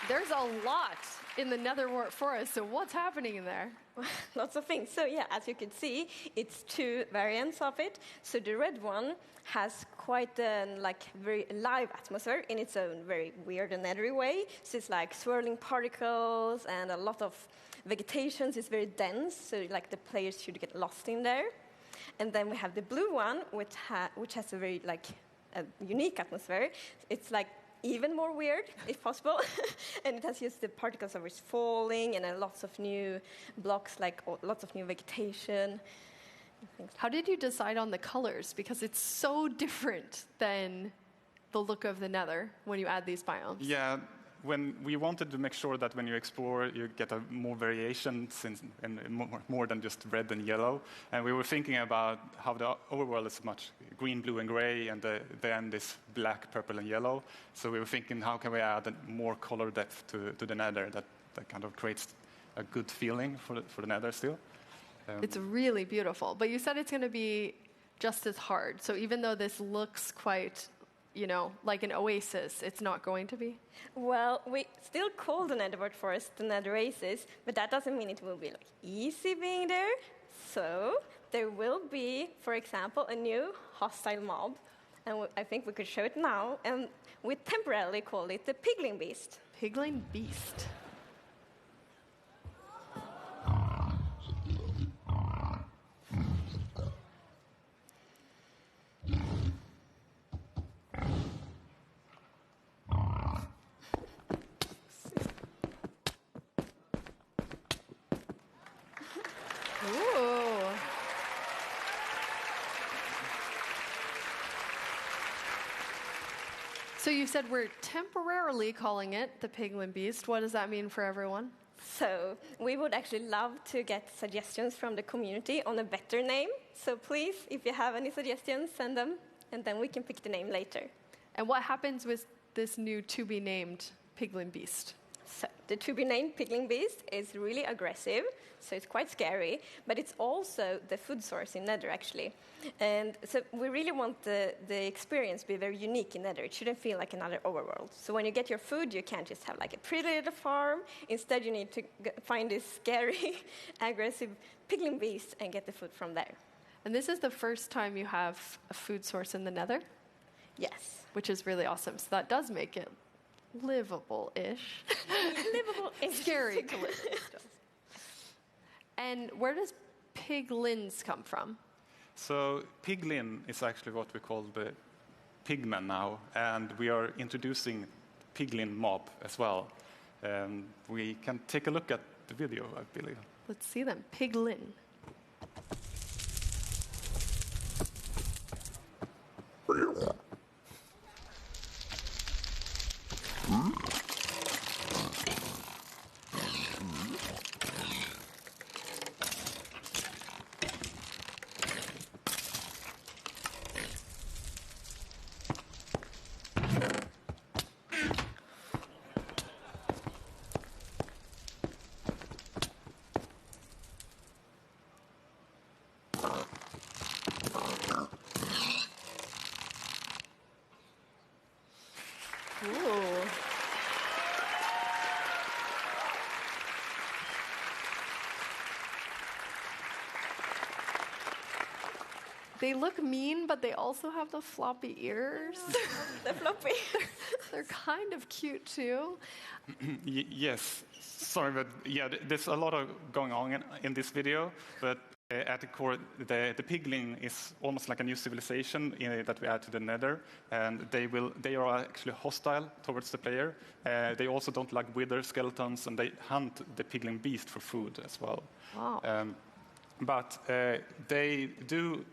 There's a lot in the netherwort forest, so what's happening in there? Lots of things. So yeah, as you can see, it's two variants of it. So the red one has quite a very alive atmosphere in its own very weird and nettery way. So it's like swirling particles and a lot of vegetation. It's very dense, so like the players should get lost in there. And then we have the blue one, which has a very a unique atmosphere. It's like even more weird, if possible. And it has just the particles of it falling and lots of new blocks, lots of new vegetation. How did you decide on the colors? Because it's so different than the look of the nether when you add these biomes. Yeah, when we wanted to make sure that when you explore, you get a more variation and more than just red and yellow. And we were thinking about how the overworld is much green, blue, and gray, and the end is black, purple, and yellow. So we were thinking, how can we add more color depth to the nether that kind of creates a good feeling for the nether still. It's really beautiful. But you said it's going to be just as hard. So even though this looks quite, like an oasis, it's not going to be? Well, we still call the netherwort forest the nether oasis, but that doesn't mean it will be easy being there. So there will be, for example, a new hostile mob. And I think we could show it now. And we temporarily call it the Piglin Beast. Piglin Beast. So you said we're temporarily calling it the Piglin Beast. What does that mean for everyone? So we would actually love to get suggestions from the community on a better name. So please, if you have any suggestions, send them, and then we can pick the name later. And what happens with this new to-be-named Piglin Beast? So the to-be-named Piglin Beast is really aggressive, so it's quite scary, but it's also the food source in Nether, actually. And so we really want the experience to be very unique in Nether. It shouldn't feel like another overworld. So when you get your food, you can't just have a pretty little farm. Instead, you need to find this scary, aggressive Piglin Beast and get the food from there. And this is the first time you have a food source in the Nether? Yes. Which is really awesome. So that does make it livable-ish. Livable-ish. Scary to live in still. And where does piglins come from? So piglin is actually what we call the pigmen now, and we are introducing piglin mob as well. We can take a look at the video, I believe. Let's see them. Piglin. Ooh. They look mean, but they also have the floppy ears. The floppy. They're kind of cute too. Yes. Sorry, but yeah, there's a lot of going on in this video, but at the core, the piglin is almost like a new civilization that we add to the Nether, and they are actually hostile towards the player. They also don't like wither skeletons, and they hunt the piglin beast for food as well. Wow. But they do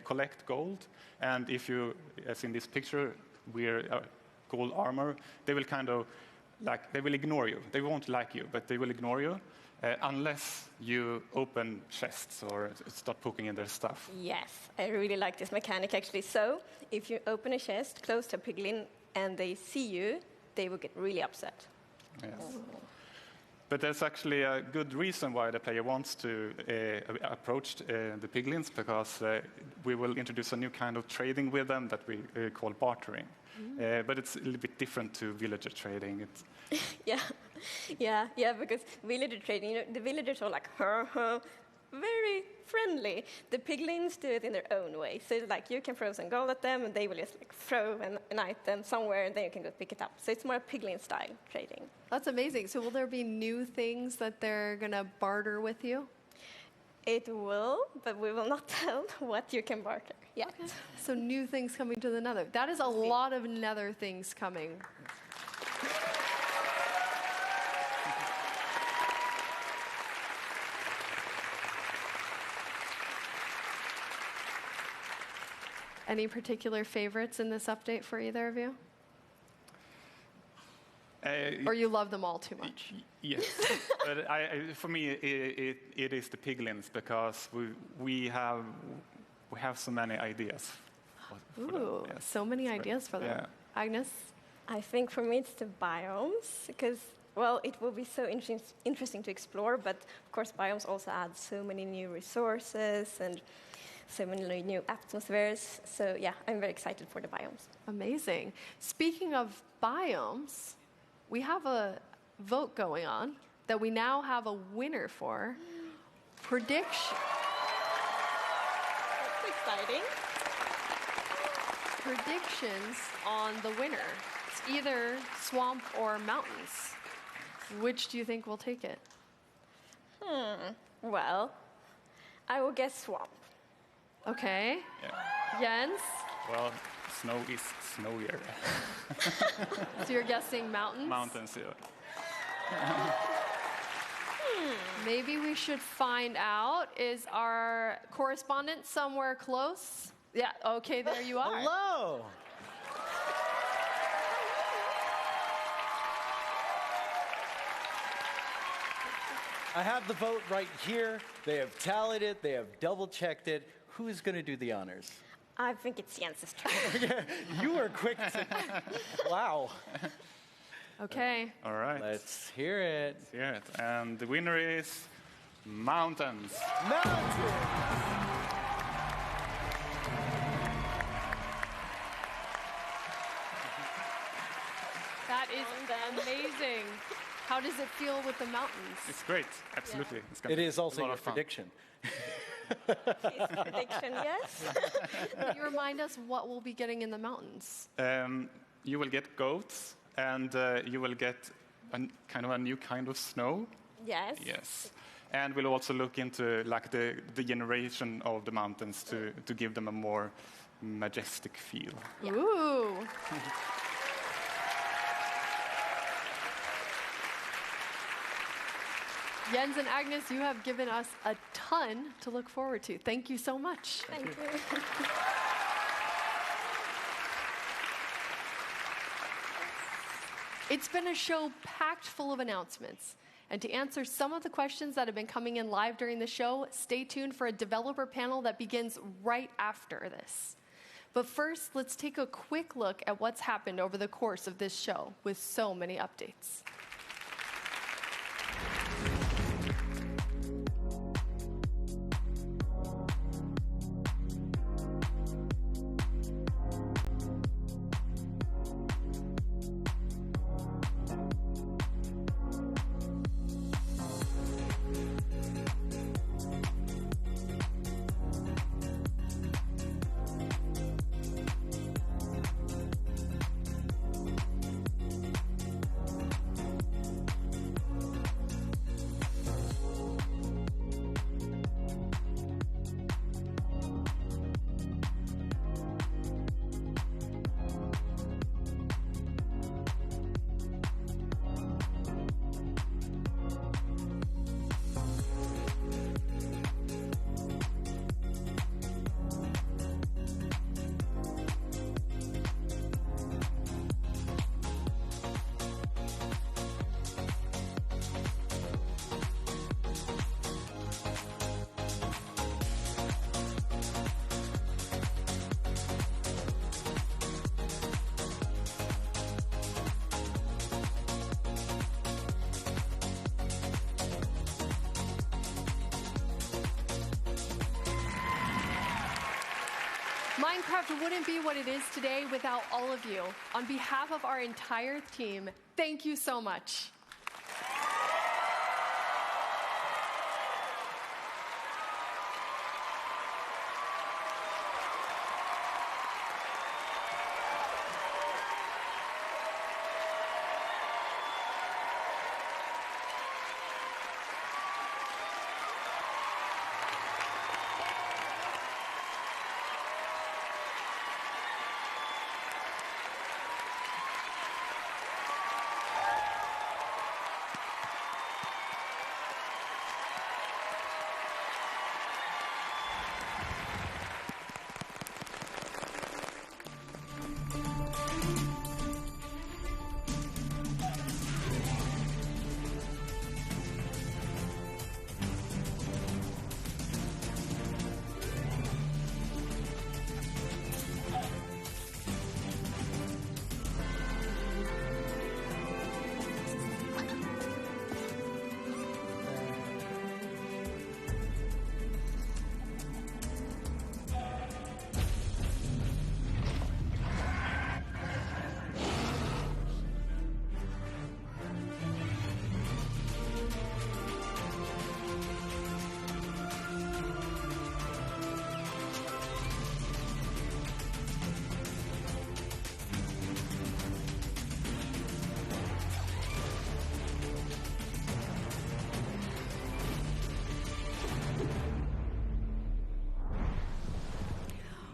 collect gold, and if you, as in this picture, wear gold armor, they will kind of they will ignore you. They won't like you, but they will ignore you unless you open chests or start poking in their stuff. Yes, I really like this mechanic actually. So if you open a chest close to a piglin and they see you, they will get really upset. Yes. But there's actually a good reason why the player wants to approach the piglins, because we will introduce a new kind of trading with them that we call bartering. But it's a little bit different to villager trading. Yeah, because villager trading, the villagers are like, very friendly. The piglins do it in their own way. So it's like you can throw some gold at them, and they will just throw an item somewhere, and then you can go pick it up. So it's more piglin style trading. That's amazing. So will there be new things that they're gonna barter with you? It will, but we will not tell what you can barter yet. Okay. So new things coming to the Nether. That is a lot of Nether things coming. Any particular favorites in this update for either of you? Or you love them all too much? Yes. But for me, it is the piglins, because we have so many ideas. Ooh, yes. So many ideas for them. Yeah. Agnes? I think for me it's the biomes, because, well, it will be so interesting to explore, but of course biomes also add so many new resources and so many new atmospheres. So yeah, I'm very excited for the biomes. Amazing. Speaking of biomes, we have a vote going on that we now have a winner for. Prediction. That's exciting. Predictions on the winner. It's either swamp or mountains. Which do you think will take it? Well, I will guess swamp. Okay. Yeah. Jens? Well, snow is snowier. So you're guessing mountains? Mountains, yeah. Maybe we should find out. Is our correspondent somewhere close? Yeah, okay, there you are. Hello! I have the vote right here. They have tallied it. They have double-checked it. Who's going to do the honors? I think it's Jens's turn. You were quick to... Wow. Okay. All right. Let's hear it. Let's hear it. And the winner is mountains. Mountains! That is amazing. How does it feel with the mountains? It's great. Absolutely. Yeah. It is also your prediction. His prediction, yes. Can you remind us what we'll be getting in the mountains? You will get goats, and you will get a new kind of snow. Yes. Yes. And we'll also look into the generation of the mountains to give them a more majestic feel. Yeah. Ooh. Jens and Agnes, you have given us a ton to look forward to. Thank you so much. Thank you. It's been a show packed full of announcements. And to answer some of the questions that have been coming in live during the show, stay tuned for a developer panel that begins right after this. But first, let's take a quick look at what's happened over the course of this show with so many updates. Minecraft wouldn't be what it is today without all of you. On behalf of our entire team, thank you so much.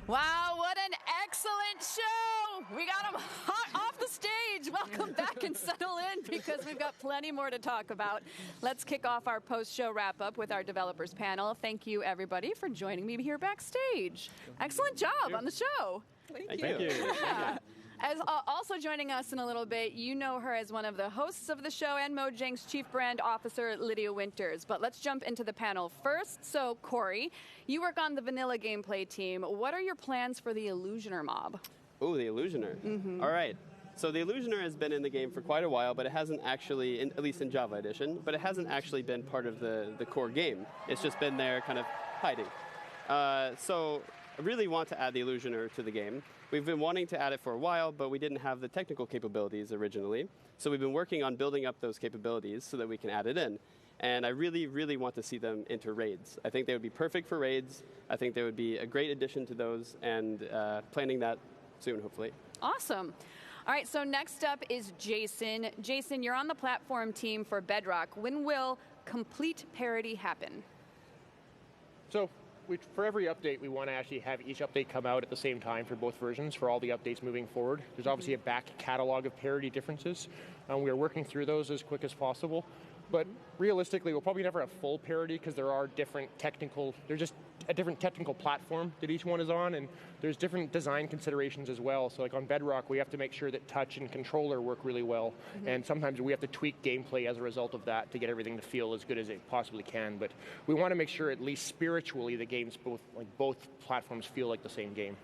Wow, what an excellent show! We got them hot off the stage. Welcome back and settle in because we've got plenty more to talk about. Let's kick off our post-show wrap-up with our developers panel. Thank you, everybody, for joining me here backstage. Excellent job on the show. Thank you. Yeah. As also joining us in a little bit, you know her as one of the hosts of the show and Mojang's Chief Brand Officer, Lydia Winters. But let's jump into the panel first. So, Corey, you work on the vanilla gameplay team. What are your plans for the Illusioner mob? Oh, the Illusioner. Mm-hmm. All right. So the Illusioner has been in the game for quite a while, but it hasn't actually, at least in Java Edition, but it hasn't actually been part of the core game. It's just been there kind of hiding. So I really want to add the Illusioner to the game. We've been wanting to add it for a while, but we didn't have the technical capabilities originally. So we've been working on building up those capabilities so that we can add it in. And I really, really want to see them into raids. I think they would be perfect for raids. I think they would be a great addition to those, and planning that soon, hopefully. Awesome. All right, so next up is Jason. Jason, you're on the platform team for Bedrock. When will complete parity happen? So for every update, we want to actually have each update come out at the same time for both versions, for all the updates moving forward. There's obviously a back catalog of parity differences, and we are working through those as quick as possible. But realistically, we'll probably never have full parity because there are different technical, there's just a different technical platform that each one is on, and there's different design considerations as well. So like on Bedrock, we have to make sure that touch and controller work really well, and sometimes we have to tweak gameplay as a result of that to get everything to feel as good as it possibly can. But we want to make sure, at least spiritually, the games both platforms feel like the same game.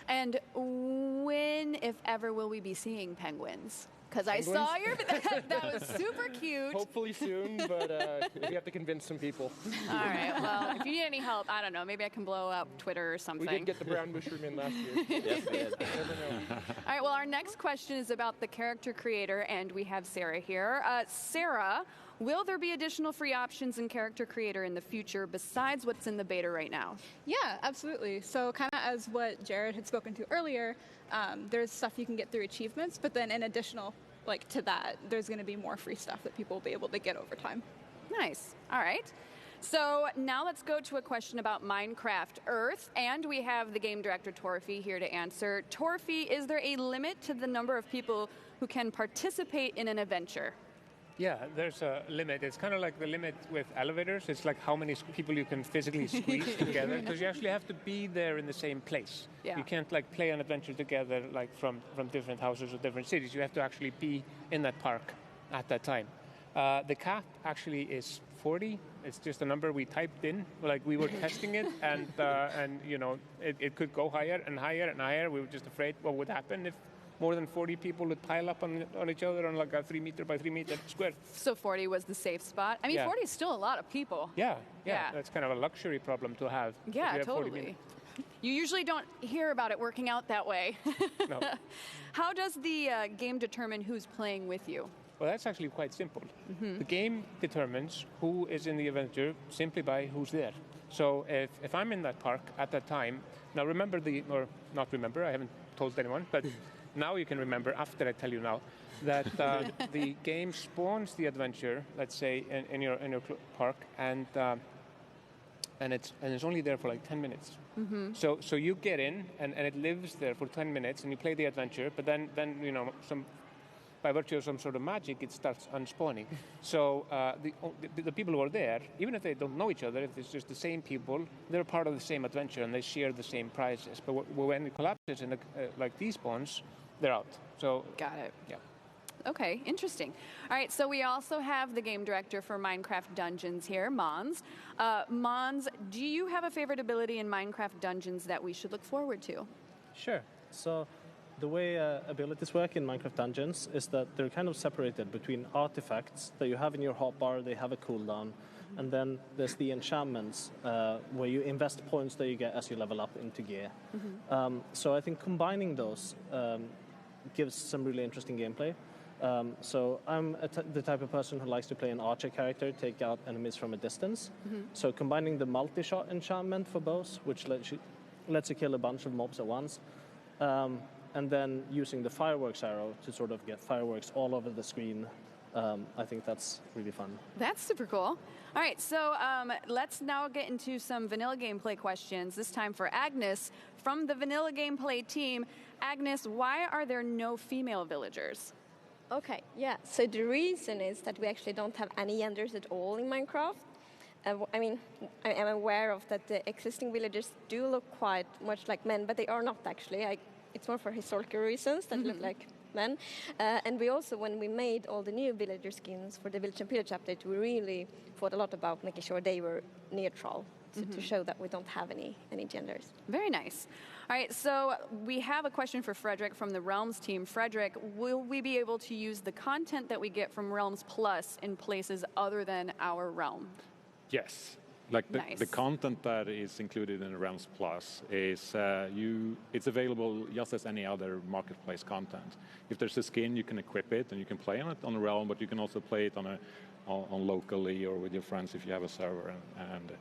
And when, if ever, will we be seeing penguins? Because I saw your, that was super cute. Hopefully soon, but we have to convince some people. All right, well, if you need any help, I don't know, maybe I can blow up Twitter or something. We did get the brown mushroom in last year. Yes, we did. Never know. All right, well, our next question is about the character creator, and we have Sarah here. Sarah, will there be additional free options in character creator in the future besides what's in the beta right now? Yeah, absolutely. So kind of as what Jared had spoken to earlier, there's stuff you can get through achievements, but then in additional to that, there's going to be more free stuff that people will be able to get over time. Nice. All right. So now let's go to a question about Minecraft Earth, and we have the game director Torfi here to answer. Torfi, is there a limit to the number of people who can participate in an adventure? Yeah, there's a limit. It's kind of like the limit with elevators. It's like how many people you can physically squeeze together, because you actually have to be there in the same place. Yeah. You can't play an adventure together from different houses or different cities. You have to actually be in that park at that time. The cap actually is 40. It's just a number we typed in. We were testing it, and it could go higher and higher and higher. We were just afraid what would happen if more than 40 people would pile up on each other on a 3 meter by 3 meter square. So 40 was the safe spot? I mean, yeah. 40 is still a lot of people. Yeah. That's kind of a luxury problem to have. Yeah, totally. You usually don't hear about it working out that way. No. How does the game determine who's playing with you? Well, that's actually quite simple. The game determines who is in the adventure simply by who's there. So if I'm in that park at that time, now remember or not remember, I haven't told anyone, but now you can remember after I tell you now, that the game spawns the adventure, let's say, in your park, and it's only there for like 10 minutes. So you get in, and it lives there for 10 minutes, and you play the adventure, but then by virtue of some sort of magic, it starts unspawning. So the people who are there, even if they don't know each other, if it's just the same people, they're part of the same adventure, and they share the same prizes. But when it collapses in like these spawns, they're out. So got it. Yeah. Okay, interesting. All right, so we also have the game director for Minecraft Dungeons here, Mons. Mons, do you have a favorite ability in Minecraft Dungeons that we should look forward to? Sure. So the way abilities work in Minecraft Dungeons is that they're kind of separated between artifacts that you have in your hotbar, they have a cooldown, and then there's the enchantments where you invest points that you get as you level up into gear. So I think combining those gives some really interesting gameplay. So I'm the type of person who likes to play an archer character, take out enemies from a distance. So combining the multi-shot enchantment for bows, which lets you kill a bunch of mobs at once, and then using the fireworks arrow to sort of get fireworks all over the screen, I think that's really fun. That's super cool. All right, so let's now get into some vanilla gameplay questions, this time for Agnes from the vanilla gameplay team. Agnes, why are there no female villagers? Okay, yeah. So the reason is that we actually don't have any genders at all in Minecraft. I mean, I am aware of that the existing villagers do look quite much like men, but they are not actually. It's more for historical reasons that look like men. And we also, when we made all the new villager skins for the Village and Pillage update, we really thought a lot about making sure they were neutral to show that we don't have any genders. Very nice. All right, so we have a question for Frederick from the Realms team. Frederick, will we be able to use the content that we get from Realms Plus in places other than our realm? Yes. Like the content that is included in Realms Plus is it's available just as any other marketplace content. If there's a skin, you can equip it and you can play on it on the realm, but you can also play it on locally or with your friends if you have a server. And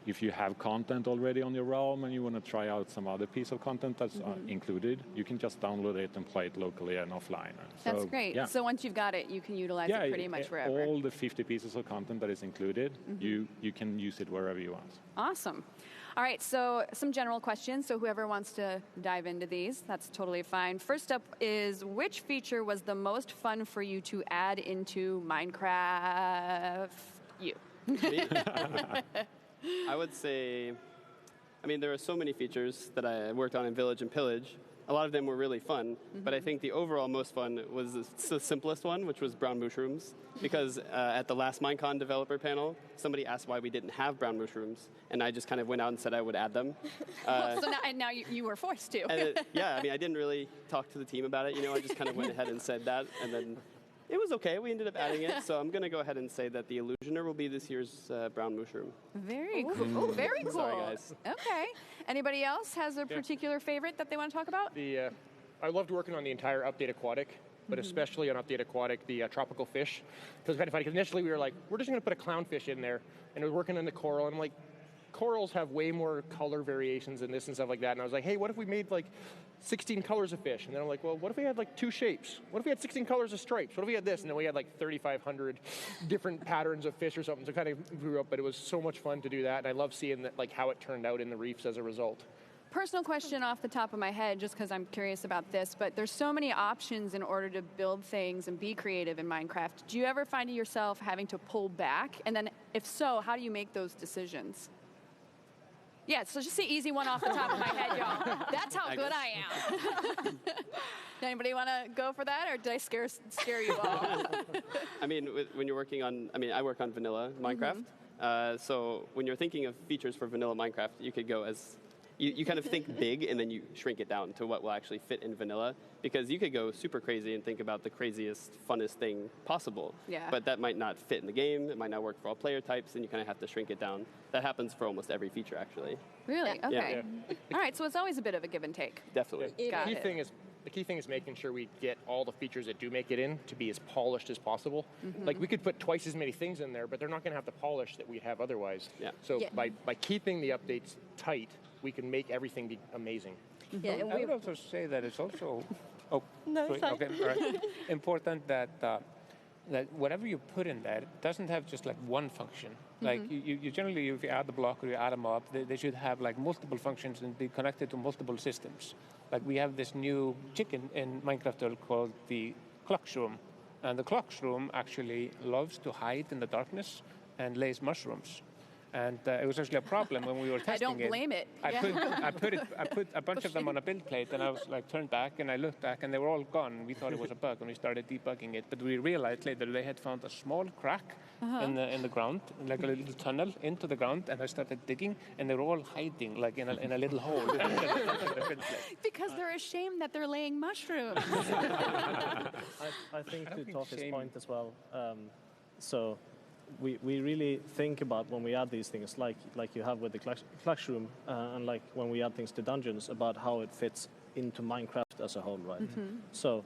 if you have content already on your realm and you want to try out some other piece of content that's included, you can just download it and play it locally and offline. That's great. Yeah. So once you've got it, you can utilize it pretty much wherever. All the 50 pieces of content that is included, you can use it wherever you want. Awesome. All right, so some general questions. So whoever wants to dive into these, that's totally fine. First up is, which feature was the most fun for you to add into Minecraft? You. I would say, there are so many features that I worked on in Village and Pillage. A lot of them were really fun, but I think the overall most fun was the simplest one, which was brown mushrooms. Because at the last Minecon developer panel, somebody asked why we didn't have brown mushrooms, and I just kind of went out and said I would add them. So now you were forced to. I didn't really talk to the team about it. I just kind of went ahead and said that, and then it was okay. We ended up adding it, so I'm going to go ahead and say that the Illusioner will be this year's brown mushroom. Very cool. Oh, very cool. Sorry, guys. Okay. Anybody else has a particular favorite that they want to talk about? I loved working on the entire Update Aquatic, but especially on Update Aquatic, the tropical fish. It was kind of funny, because initially we were like, we're just going to put a clownfish in there, and we're working on the coral, and I'm like, corals have way more color variations in this and stuff like that. And I was like, hey, what if we made like 16 colors of fish? And then I'm like, well, what if we had like 2 shapes? What if we had 16 colors of stripes? What if we had this? And then we had like 3,500 different patterns of fish or something. So it kind of grew up, but it was so much fun to do that. And I love seeing that, like how it turned out in the reefs as a result. Personal question off the top of my head, just because I'm curious about this, but there's so many options in order to build things and be creative in Minecraft. Do you ever find yourself having to pull back? And then if so, how do you make those decisions? Yeah, so just the easy one off the top of my head, y'all. That's how good I am. Anybody want to go for that, or did I scare you all? When you're working on, I work on vanilla Minecraft. So when you're thinking of features for vanilla Minecraft, you could go as you kind of think big and then you shrink it down to what will actually fit in vanilla, because you could go super crazy and think about the craziest, funnest thing possible. Yeah. But that might not fit in the game. It might not work for all player types, and you kind of have to shrink it down. That happens for almost every feature, actually. Really? Yeah. Okay. All right, so it's always a bit of a give and take. Definitely. The key thing is making sure we get all the features that do make it in to be as polished as possible. Mhm. Like we could put twice as many things in there, but they're not going to have the polish that we'd have otherwise. Yeah. So Yeah. by keeping the updates tight, we can make everything be amazing. Yeah, and I would also say that it's also No, sorry. okay, all right. Important that that whatever you put in there doesn't have just like one function. Like you generally, if you add the block or you add them up, they should have like multiple functions and be connected to multiple systems. Like we have this new chicken in Minecraft World called the Clockshroom, and the Clockshroom actually loves to hide in the darkness and lays mushrooms. And it was actually a problem when we were testing it. I don't blame it. I put a bunch of them on a build plate, and I was like turned back and I looked back, and they were all gone. We thought it was a bug, and we started debugging it. But we realized later they had found a small crack in the ground, like a little tunnel into the ground, and I started digging, and they were all hiding like in a little hole. Because they're ashamed that they're laying mushrooms. I think to Toffee's point as well, so we really think about when we add these things, like you have with the Clockshroom, and like when we add things to dungeons, about how it fits into Minecraft as a whole, right? So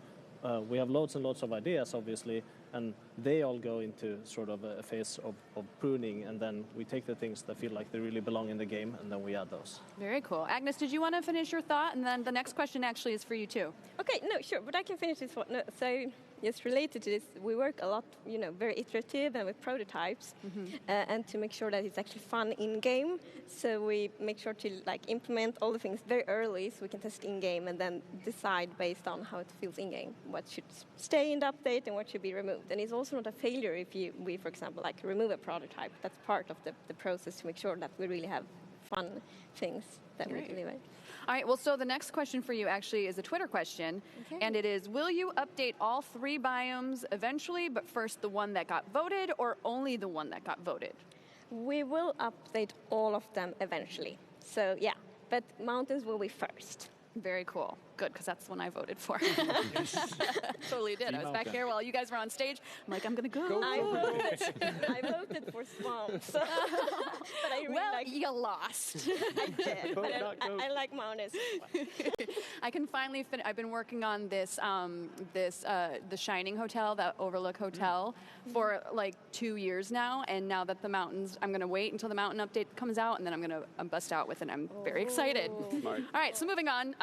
we have loads and loads of ideas, obviously, and they all go into sort of a phase of pruning, and then we take the things that feel like they really belong in the game, and then we add those. Very cool. Agnes, did you want to finish your thought? And then the next question actually is for you too. Okay, no, sure, but I can finish this one. No, so, yes, related to this, we work a lot, very iterative and with prototypes, and to make sure that it's actually fun in-game. So we make sure to implement all the things very early, so we can test in-game and then decide based on how it feels in-game, what should stay in the update and what should be removed. And it's also not a failure if we, for example, remove a prototype. That's part of the process to make sure that we really have fun things that we deliver. All right, well, so the next question for you actually is a Twitter question, and it is, will you update all 3 biomes eventually, but first the one that got voted, or only the one that got voted? We will update all of them eventually. So, yeah, but mountains will be first. Very cool. Good, because that's the one I voted for. Totally did. I was back here while you guys were on stage. I'm like, I'm going to go. I voted for swamps. But I really you lost. I did. But I like mountains. I can finally finish. I've been working on this, the Shining Hotel, that Overlook Hotel, for like 2 years now. And now that the mountains, I'm going to wait until the mountain update comes out, and then I'm going to bust out with it. I'm very excited. Smart. All right, so moving on,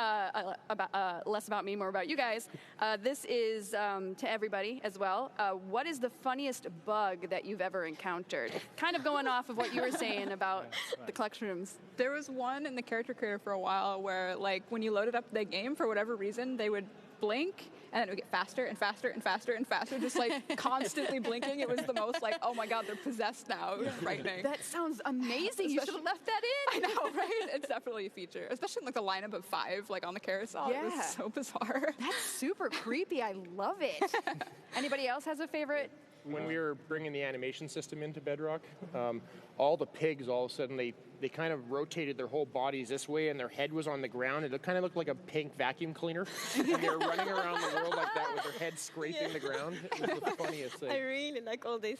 less about me, more about you guys. This is to everybody as well. What is the funniest bug that you've ever encountered? Kind of going off of what you were saying about the Clockshrooms. There was one in the character creator for a while where, when you loaded up the game, for whatever reason, they would blink, and then it would get faster and faster and faster and faster, just constantly blinking. It was the most oh my god, they're possessed now. It was frightening. That sounds amazing. You should have left that in. I know, right? It's definitely a feature, especially in the lineup of 5, on the carousel. Yeah. It was so bizarre. That's super creepy. I love it. Anybody else has a favorite? When we were bringing the animation system into Bedrock, all the pigs, all of a sudden, they kind of rotated their whole bodies this way, and their head was on the ground. It kind of looked like a pink vacuum cleaner. And they were running around the world like that with their heads scraping the ground. It was the funniest thing. I really like all this,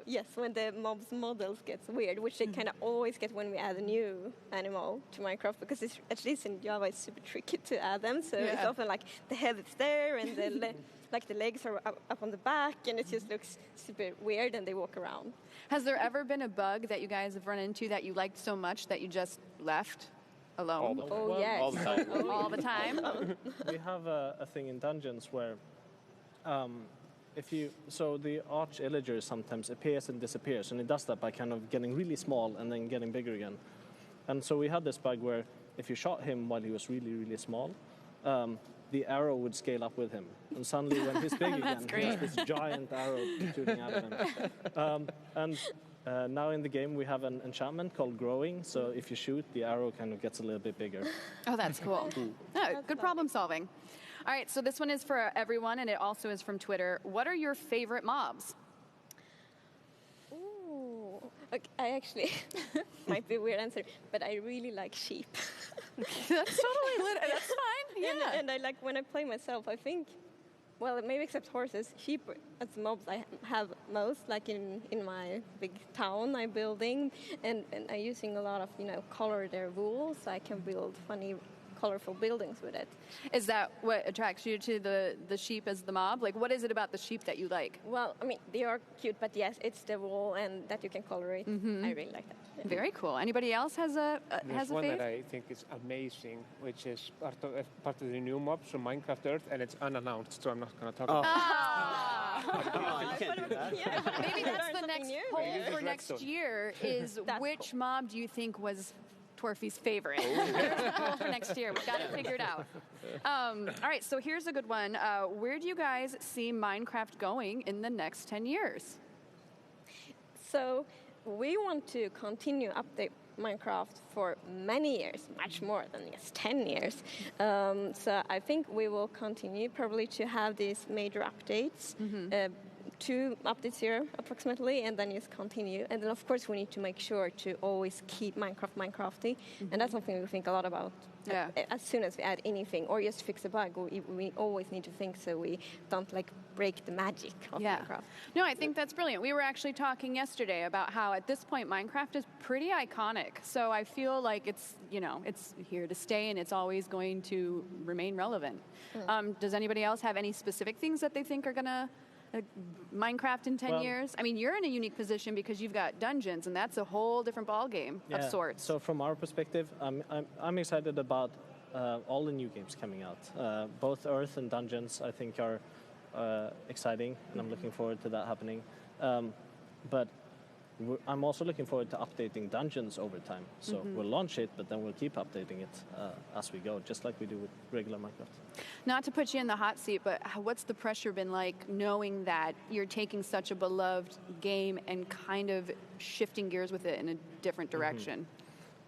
yes, when the mob's models gets weird, which they kind of always get when we add a new animal to Minecraft, because it's, at least in Java, it's super tricky to add them. So it's often the head is there, and the legs are up on the back, and it just looks super weird, and they walk around. Has there ever been a bug that you guys have run into that you liked so much that you just left alone? Yes. All the time. All the time? We have a thing in dungeons where the arch illager sometimes appears and disappears, and it does that by kind of getting really small and then getting bigger again. And so we had this bug where if you shot him while he was really, really small, the arrow would scale up with him. And suddenly when he's big again, there's this giant arrow shooting out of him. Now in the game we have an enchantment called Growing, so if you shoot, the arrow kind of gets a little bit bigger. Oh, that's cool. Oh, good problem solving. All right, so this one is for everyone, and it also is from Twitter. What are your favorite mobs? Okay, I actually might be a weird answer, but I really like sheep. That's totally that's fine. Yeah. And I like when I play myself. I think, well, maybe except horses, sheep as mobs I have most. Like in my big town I'm building, and I'm using a lot of color their wool, so I can build funny, colorful buildings with it. Is that what attracts you to the sheep as the mob? Like, what is it about the sheep that you like? Well, I mean, they are cute, but yes, it's the wool and that you can color it. Mm-hmm. I really like that. Yeah. Very cool. Anybody else has a There's one fave? that I think is amazing, which is part of the new mobs from Minecraft Earth, and it's unannounced, so I'm not going to talk about it. Come on, you can't do that. Yeah. Maybe that's the next poll for Red next Stone. year is which mob do you think was Torfy's favorite? For next year. We've got it figured out. All right, so here's a good one. Where do you guys see Minecraft going in the next 10 years? So we want to continue update Minecraft for many years, much more than just 10 years. So I think we will continue probably to have these major updates. 2 updates here approximately, and then just continue. And then of course we need to make sure to always keep Minecraft Minecrafty, and that's something we think a lot about. Yeah. As soon as we add anything or just fix a bug, we always need to think so we don't break the magic of Minecraft. No, I think that's brilliant. We were actually talking yesterday about how at this point Minecraft is pretty iconic. So I feel like it's it's here to stay and it's always going to remain relevant. Does anybody else have any specific things that they think are gonna Minecraft in 10 years? I mean, you're in a unique position because you've got dungeons, and that's a whole different ballgame of sorts. So from our perspective, I'm excited about all the new games coming out. Both Earth and Dungeons, I think, are exciting, and I'm looking forward to that happening. But I'm also looking forward to updating Dungeons over time. So we'll launch it, but then we'll keep updating it as we go, just like we do with regular Minecraft. Not to put you in the hot seat, but what's the pressure been like knowing that you're taking such a beloved game and kind of shifting gears with it in a different direction?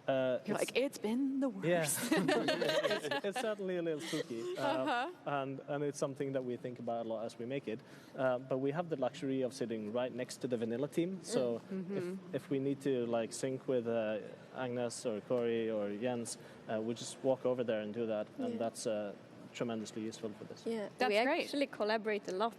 You're like, it's been the worst. Yeah. it's certainly a little spooky. And it's something that we think about a lot as we make it. But we have the luxury of sitting right next to the vanilla team. So if we need to sync with Agnes or Corey or Jens, we just walk over there and do that. And that's tremendously useful for this. Yeah, that's we great. Actually collaborate a lot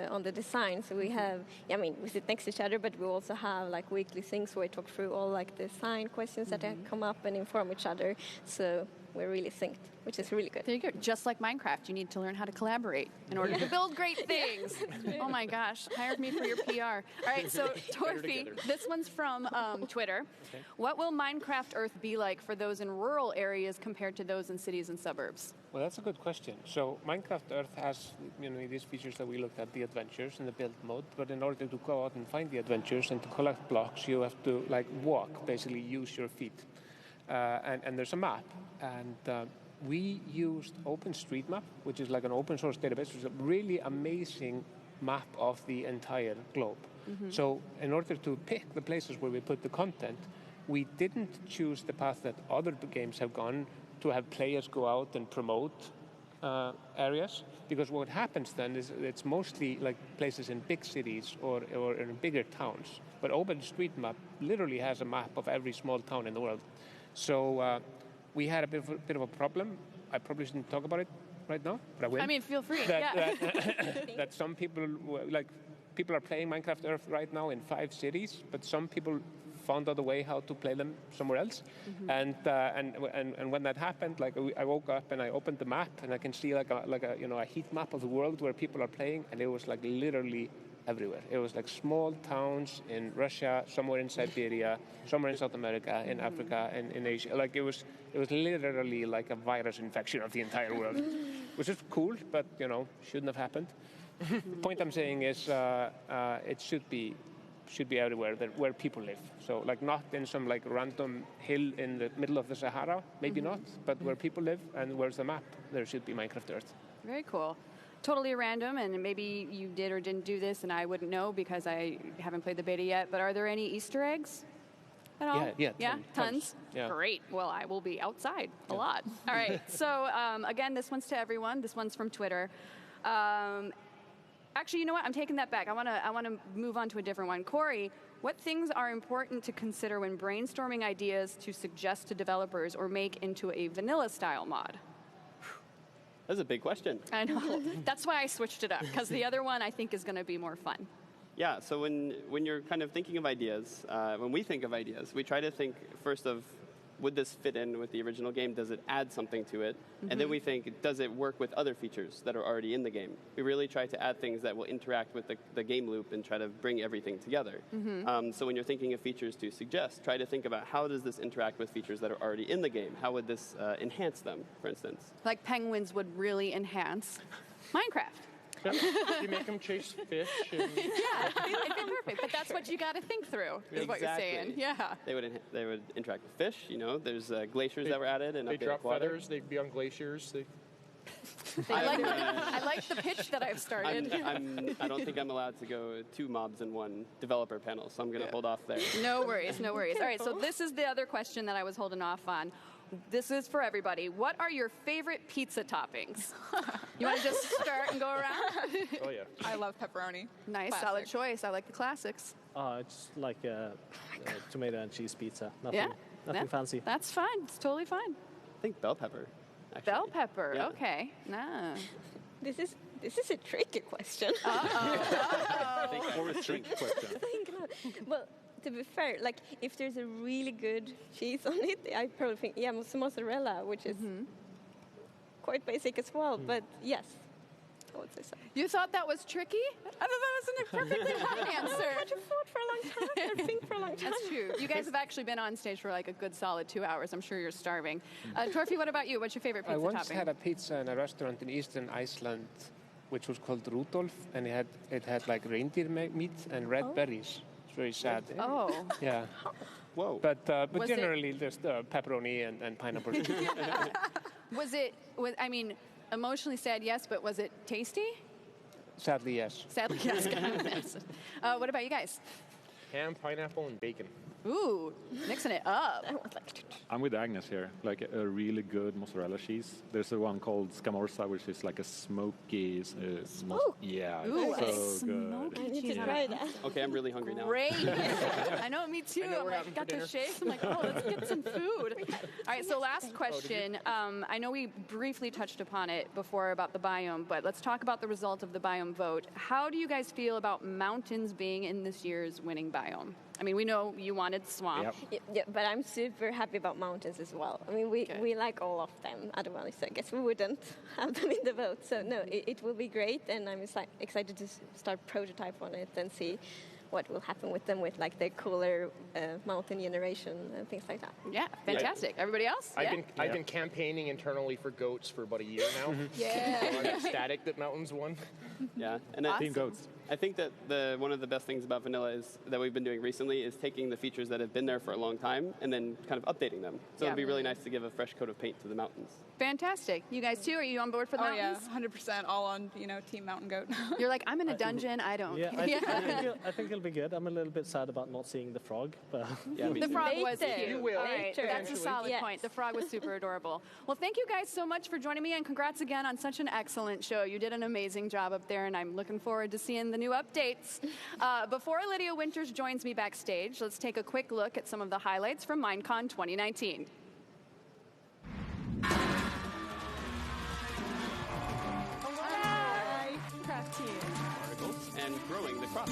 on the design. So we have, we sit next to each other, but we also have weekly things where we talk through all the design questions that come up and inform each other. So we're really synced, which is really good. There you go. Just like Minecraft, you need to learn how to collaborate in order to build great things. Oh my gosh, hire me for your PR. All right, so Torfy, this one's from Twitter. Okay. What will Minecraft Earth be like for those in rural areas compared to those in cities and suburbs? Well, that's a good question. So Minecraft Earth has these features that we looked at, the adventures and the build mode. But in order to go out and find the adventures and to collect blocks, you have to walk, basically use your feet. And there's a map, and we used OpenStreetMap, which is an open source database, which is a really amazing map of the entire globe. So in order to pick the places where we put the content, we didn't choose the path that other games have gone to have players go out and promote areas, because what happens then is it's mostly places in big cities or in bigger towns. But OpenStreetMap literally has a map of every small town in the world. So we had a bit of a problem. I probably shouldn't talk about it right now, but I will. I mean, feel free. That some people people are playing Minecraft Earth right now in 5 cities, but some people found out a way how to play them somewhere else. And when that happened, I woke up and I opened the map and I can see a heat map of the world where people are playing, and it was literally everywhere. It was small towns in Russia, somewhere in Siberia, somewhere in South America, in Africa, and in Asia. It was literally a virus infection of the entire world, which is cool, but shouldn't have happened. The point I'm saying is it should be everywhere where people live. So not in some random hill in the middle of the Sahara, maybe not, but where people live and where's the map, there should be Minecraft Earth. Very cool. Totally random, and maybe you did or didn't do this, and I wouldn't know because I haven't played the beta yet, but are there any Easter eggs at all? Yeah, tons? Yeah. Great. Well, I will be outside a lot. All right. So, again, this one's to everyone. This one's from Twitter. actually, you know what? I'm taking that back. I want to move on to a different one. Corey, what things are important to consider when brainstorming ideas to suggest to developers or make into a vanilla-style mod? That's a big question. I know. That's why I switched it up, because the other one I think is going to be more fun. Yeah, so when you're kind of thinking of ideas, when we think of ideas, we try to think first of, would this fit in with the original game? Does it add something to it? And then we think, does it work with other features that are already in the game? We really try to add things that will interact with the game loop and try to bring everything together. So when you're thinking of features to suggest, try to think about how does this interact with features that are already in the game? How would this enhance them, for instance? Like penguins would really enhance Minecraft. Yep. You make them chase fish. And... Yeah, it'd be perfect. But that's what you got to think through, is what you're saying. Yeah. They would interact with fish. You know, there's glaciers that were added and they drop feathers. They'd be on glaciers. I like the pitch that I've started. I don't think I'm allowed to go 2 mobs in 1 developer panel, so I'm going to hold off there. No worries, no worries. All right, so this is the other question that I was holding off on. This is for everybody. What are your favorite pizza toppings? You want to just start and go around? Oh, yeah. I love pepperoni. Nice, Classic. solid choice. I like the classics. It's like a tomato and cheese pizza. Nothing fancy. That's fine. It's totally fine. I think bell pepper. Actually. Bell pepper. Yeah. Okay. Nah. This is a tricky question. Or a trick question. Well, to be fair, like if there's a really good cheese on it, I probably think mozzarella, which is quite basic as well. But yes, I would say so. You thought that was tricky? I thought that was a perfectly fine answer. I had to thought for a long time. I think for a long time. That's true. You guys have actually been on stage for like a good solid 2 hours. I'm sure you're starving. Torfi, what about you? What's your favorite pizza I once topping? had a pizza in a restaurant in eastern Iceland, which was called Rudolf, and it had like reindeer meat and red berries. It's very sad. Oh. Yeah. Whoa. But generally, just pepperoni and pineapple. I mean, emotionally sad, yes, but was it tasty? Sadly, yes. Sadly, yes. What about you guys? Ham, pineapple, and bacon. Ooh, mixing it up. I'm with Agnes here. Like a really good mozzarella cheese. There's a one called Scamorza, which is like a smoky. Yeah, Ooh, it's so good. I need to try that. Okay, I'm really hungry now. Great. I know, me too. I'm like, got the shakes. I'm like, oh, let's get some food. All right, so last question. I know we briefly touched upon it before about the biome, but let's talk about the result of the biome vote. How do you guys feel about mountains being in this year's winning biome? I mean, we know you wanted swamp. Yep. Yeah, but I'm super happy about mountains as well. I mean, we like all of them. Otherwise, I guess we wouldn't have them in the vote. So no, it will be great, and I'm excited to start prototype on it and see what will happen with them, with like the cooler mountain generation and things like that. Yeah, fantastic. Everybody else? I've been campaigning internally for goats for about a year now. Yeah. So I'm ecstatic that mountains won. Yeah, and Team goats. I think that one of the best things about vanilla is that we've been doing recently is taking the features that have been there for a long time and then kind of updating them. So it'd be really nice to give a fresh coat of paint to the mountains. Fantastic. You guys too? Are you on board for the mountains? Yeah, 100% all on, Team Mountain Goat. You're like, I'm in a dungeon. I don't. Yeah, I think it'll be good. I'm a little bit sad about not seeing the frog, but the frog was cute. You will. All right, that's a solid point. The frog was super adorable. Well, thank you guys so much for joining me, and congrats again on such an excellent show. You did an amazing job up there, and I'm looking forward to seeing the new updates. Before Lydia Winters joins me backstage, let's take a quick look at some of the highlights from Minecon 2019. Craft team. Articles and growing the crop.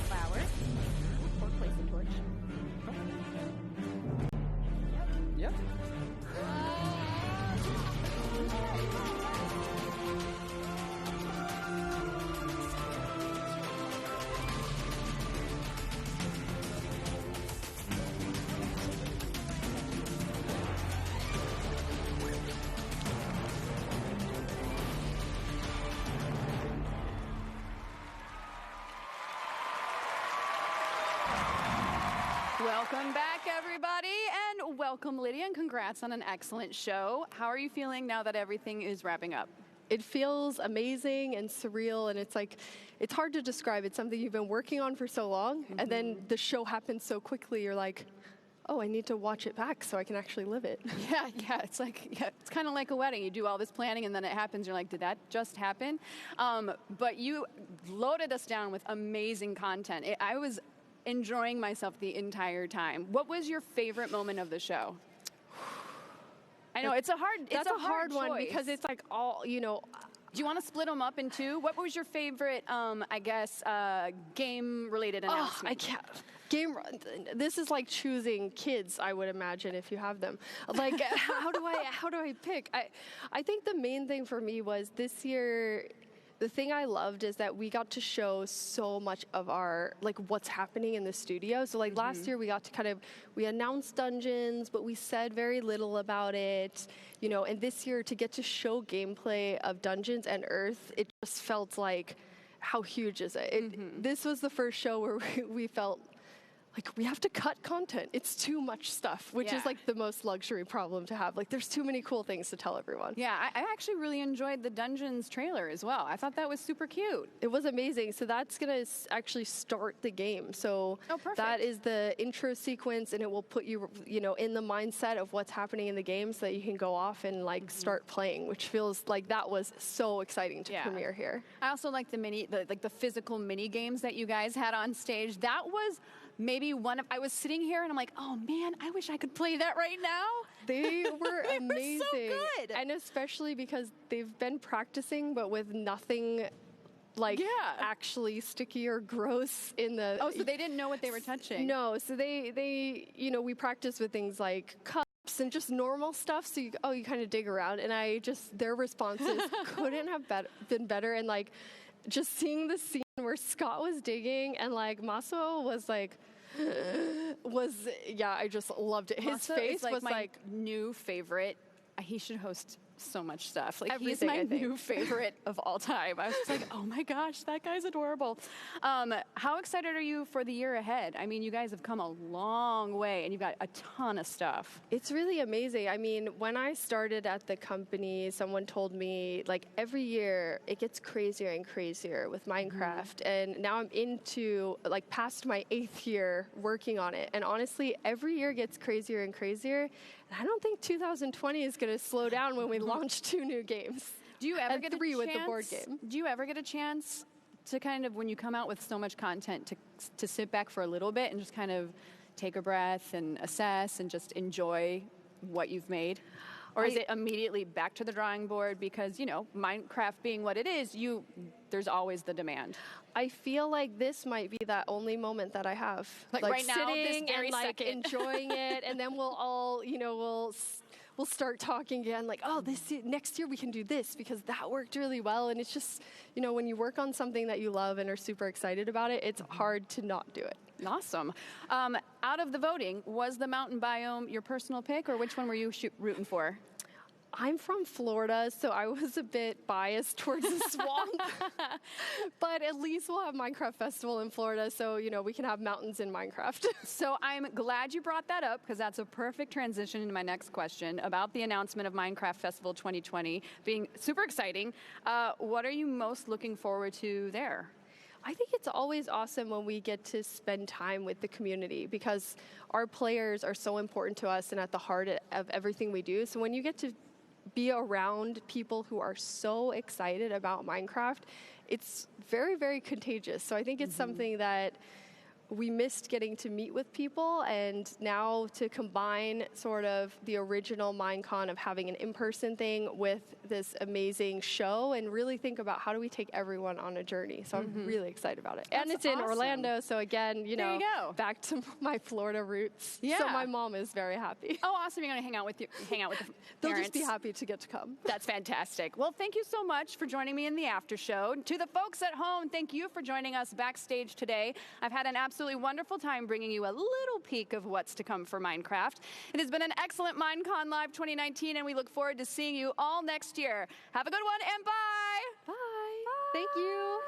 Flower. Or place a torch. Yep. Welcome back, everyone. everybody, and welcome, Lydia, and congrats on an excellent show. How are you feeling now that everything is wrapping up? It feels amazing and surreal, and it's hard to describe. It's something you've been working on for so long, and then the show happens so quickly, you're like, oh, I need to watch it back so I can actually live it. Yeah, it's kind of like a wedding. You do all this planning and then it happens. You're like, did that just happen? But you loaded us down with amazing content. I was enjoying myself the entire time. What was your favorite moment of the show? I know it's a hard one choice. because it's like all, Do you want to split them up in two? What was your favorite, game-related announcement? I can't. This is like choosing kids, I would imagine, if you have them. Like, how do I pick? I think the main thing for me was this year. The thing I loved is that we got to show so much of our, like, what's happening in the studio. So, like, last year we got to we announced Dungeons, but we said very little about it, and this year to get to show gameplay of Dungeons and Earth, it just felt like, how huge is it? This was the first show where we felt like we have to cut content. It's too much stuff, which is like the most luxury problem to have. Like there's too many cool things to tell everyone. Yeah, I actually really enjoyed the Dungeons trailer as well. I thought that was super cute. It was amazing. So that's going to actually start the game. So that is the intro sequence, and it will put you, in the mindset of what's happening in the game so that you can go off and like start playing, which feels like that was so exciting to premiere here. I also like the physical mini games that you guys had on stage. That was maybe I was sitting here and I'm like, oh man, I wish I could play that right now. They were amazing. They were so good. And especially because they've been practicing, but with nothing actually sticky or gross in the... Oh, so they didn't know what they were touching? No, so they we practice with things like cups and just normal stuff, so you kind of dig around, and their responses couldn't have been better, and like, just seeing the scene where Scott was digging and like Maso was like, I just loved it. His face was my new favorite. He should host so much stuff. Like he's Everything, my I think. new favorite of all time. I was just like, oh my gosh, that guy's adorable. How excited are you for the year ahead? I mean, you guys have come a long way and you've got a ton of stuff. It's really amazing. I mean, when I started at the company, someone told me like every year it gets crazier and crazier with Minecraft. And now I'm into like past my 8th year working on it. And honestly, every year gets crazier and crazier. And I don't think 2020 is going to slow down when we launch 2 new games. Do you ever get a 3 chance, with the board game? Do you ever get a chance to kind of, when you come out with so much content, to sit back for a little bit and just kind of take a breath and assess and just enjoy what you've made? Or is it immediately back to the drawing board because, Minecraft being what it is, there's always the demand? I feel like this might be that only moment that I have. Like right now, sitting this very and like second. enjoying it, and then we'll all, we'll start talking again, like, oh, next year we can do this because that worked really well. And it's just, when you work on something that you love and are super excited about it, it's hard to not do it. Awesome. Out of the voting, was the mountain biome your personal pick, or which one were you rooting for? I'm from Florida, so I was a bit biased towards the swamp. But at least we'll have Minecraft Festival in Florida, so, we can have mountains in Minecraft. So I'm glad you brought that up, because that's a perfect transition into my next question about the announcement of Minecraft Festival 2020 being super exciting. What are you most looking forward to there? I think it's always awesome when we get to spend time with the community because our players are so important to us and at the heart of everything we do. So when you get to be around people who are so excited about Minecraft, it's very, very contagious. So I think it's something that we missed getting to meet with people, and now to combine sort of the original Minecon of having an in-person thing with this amazing show and really think about how do we take everyone on a journey. So I'm really excited about it. That's and it's in awesome. Orlando, so again, There you go. back to my Florida roots. Yeah. So my mom is very happy. Oh, awesome. You're going to hang out with the They'll parents. just be happy to get to come. That's fantastic. Well, thank you so much for joining me in the after show. To the folks at home, thank you for joining us backstage today. I've had an absolutely wonderful time bringing you a little peek of what's to come for Minecraft. It has been an excellent Minecon Live 2019, and we look forward to seeing you all next year. Have a good one, and bye. Bye. Thank you.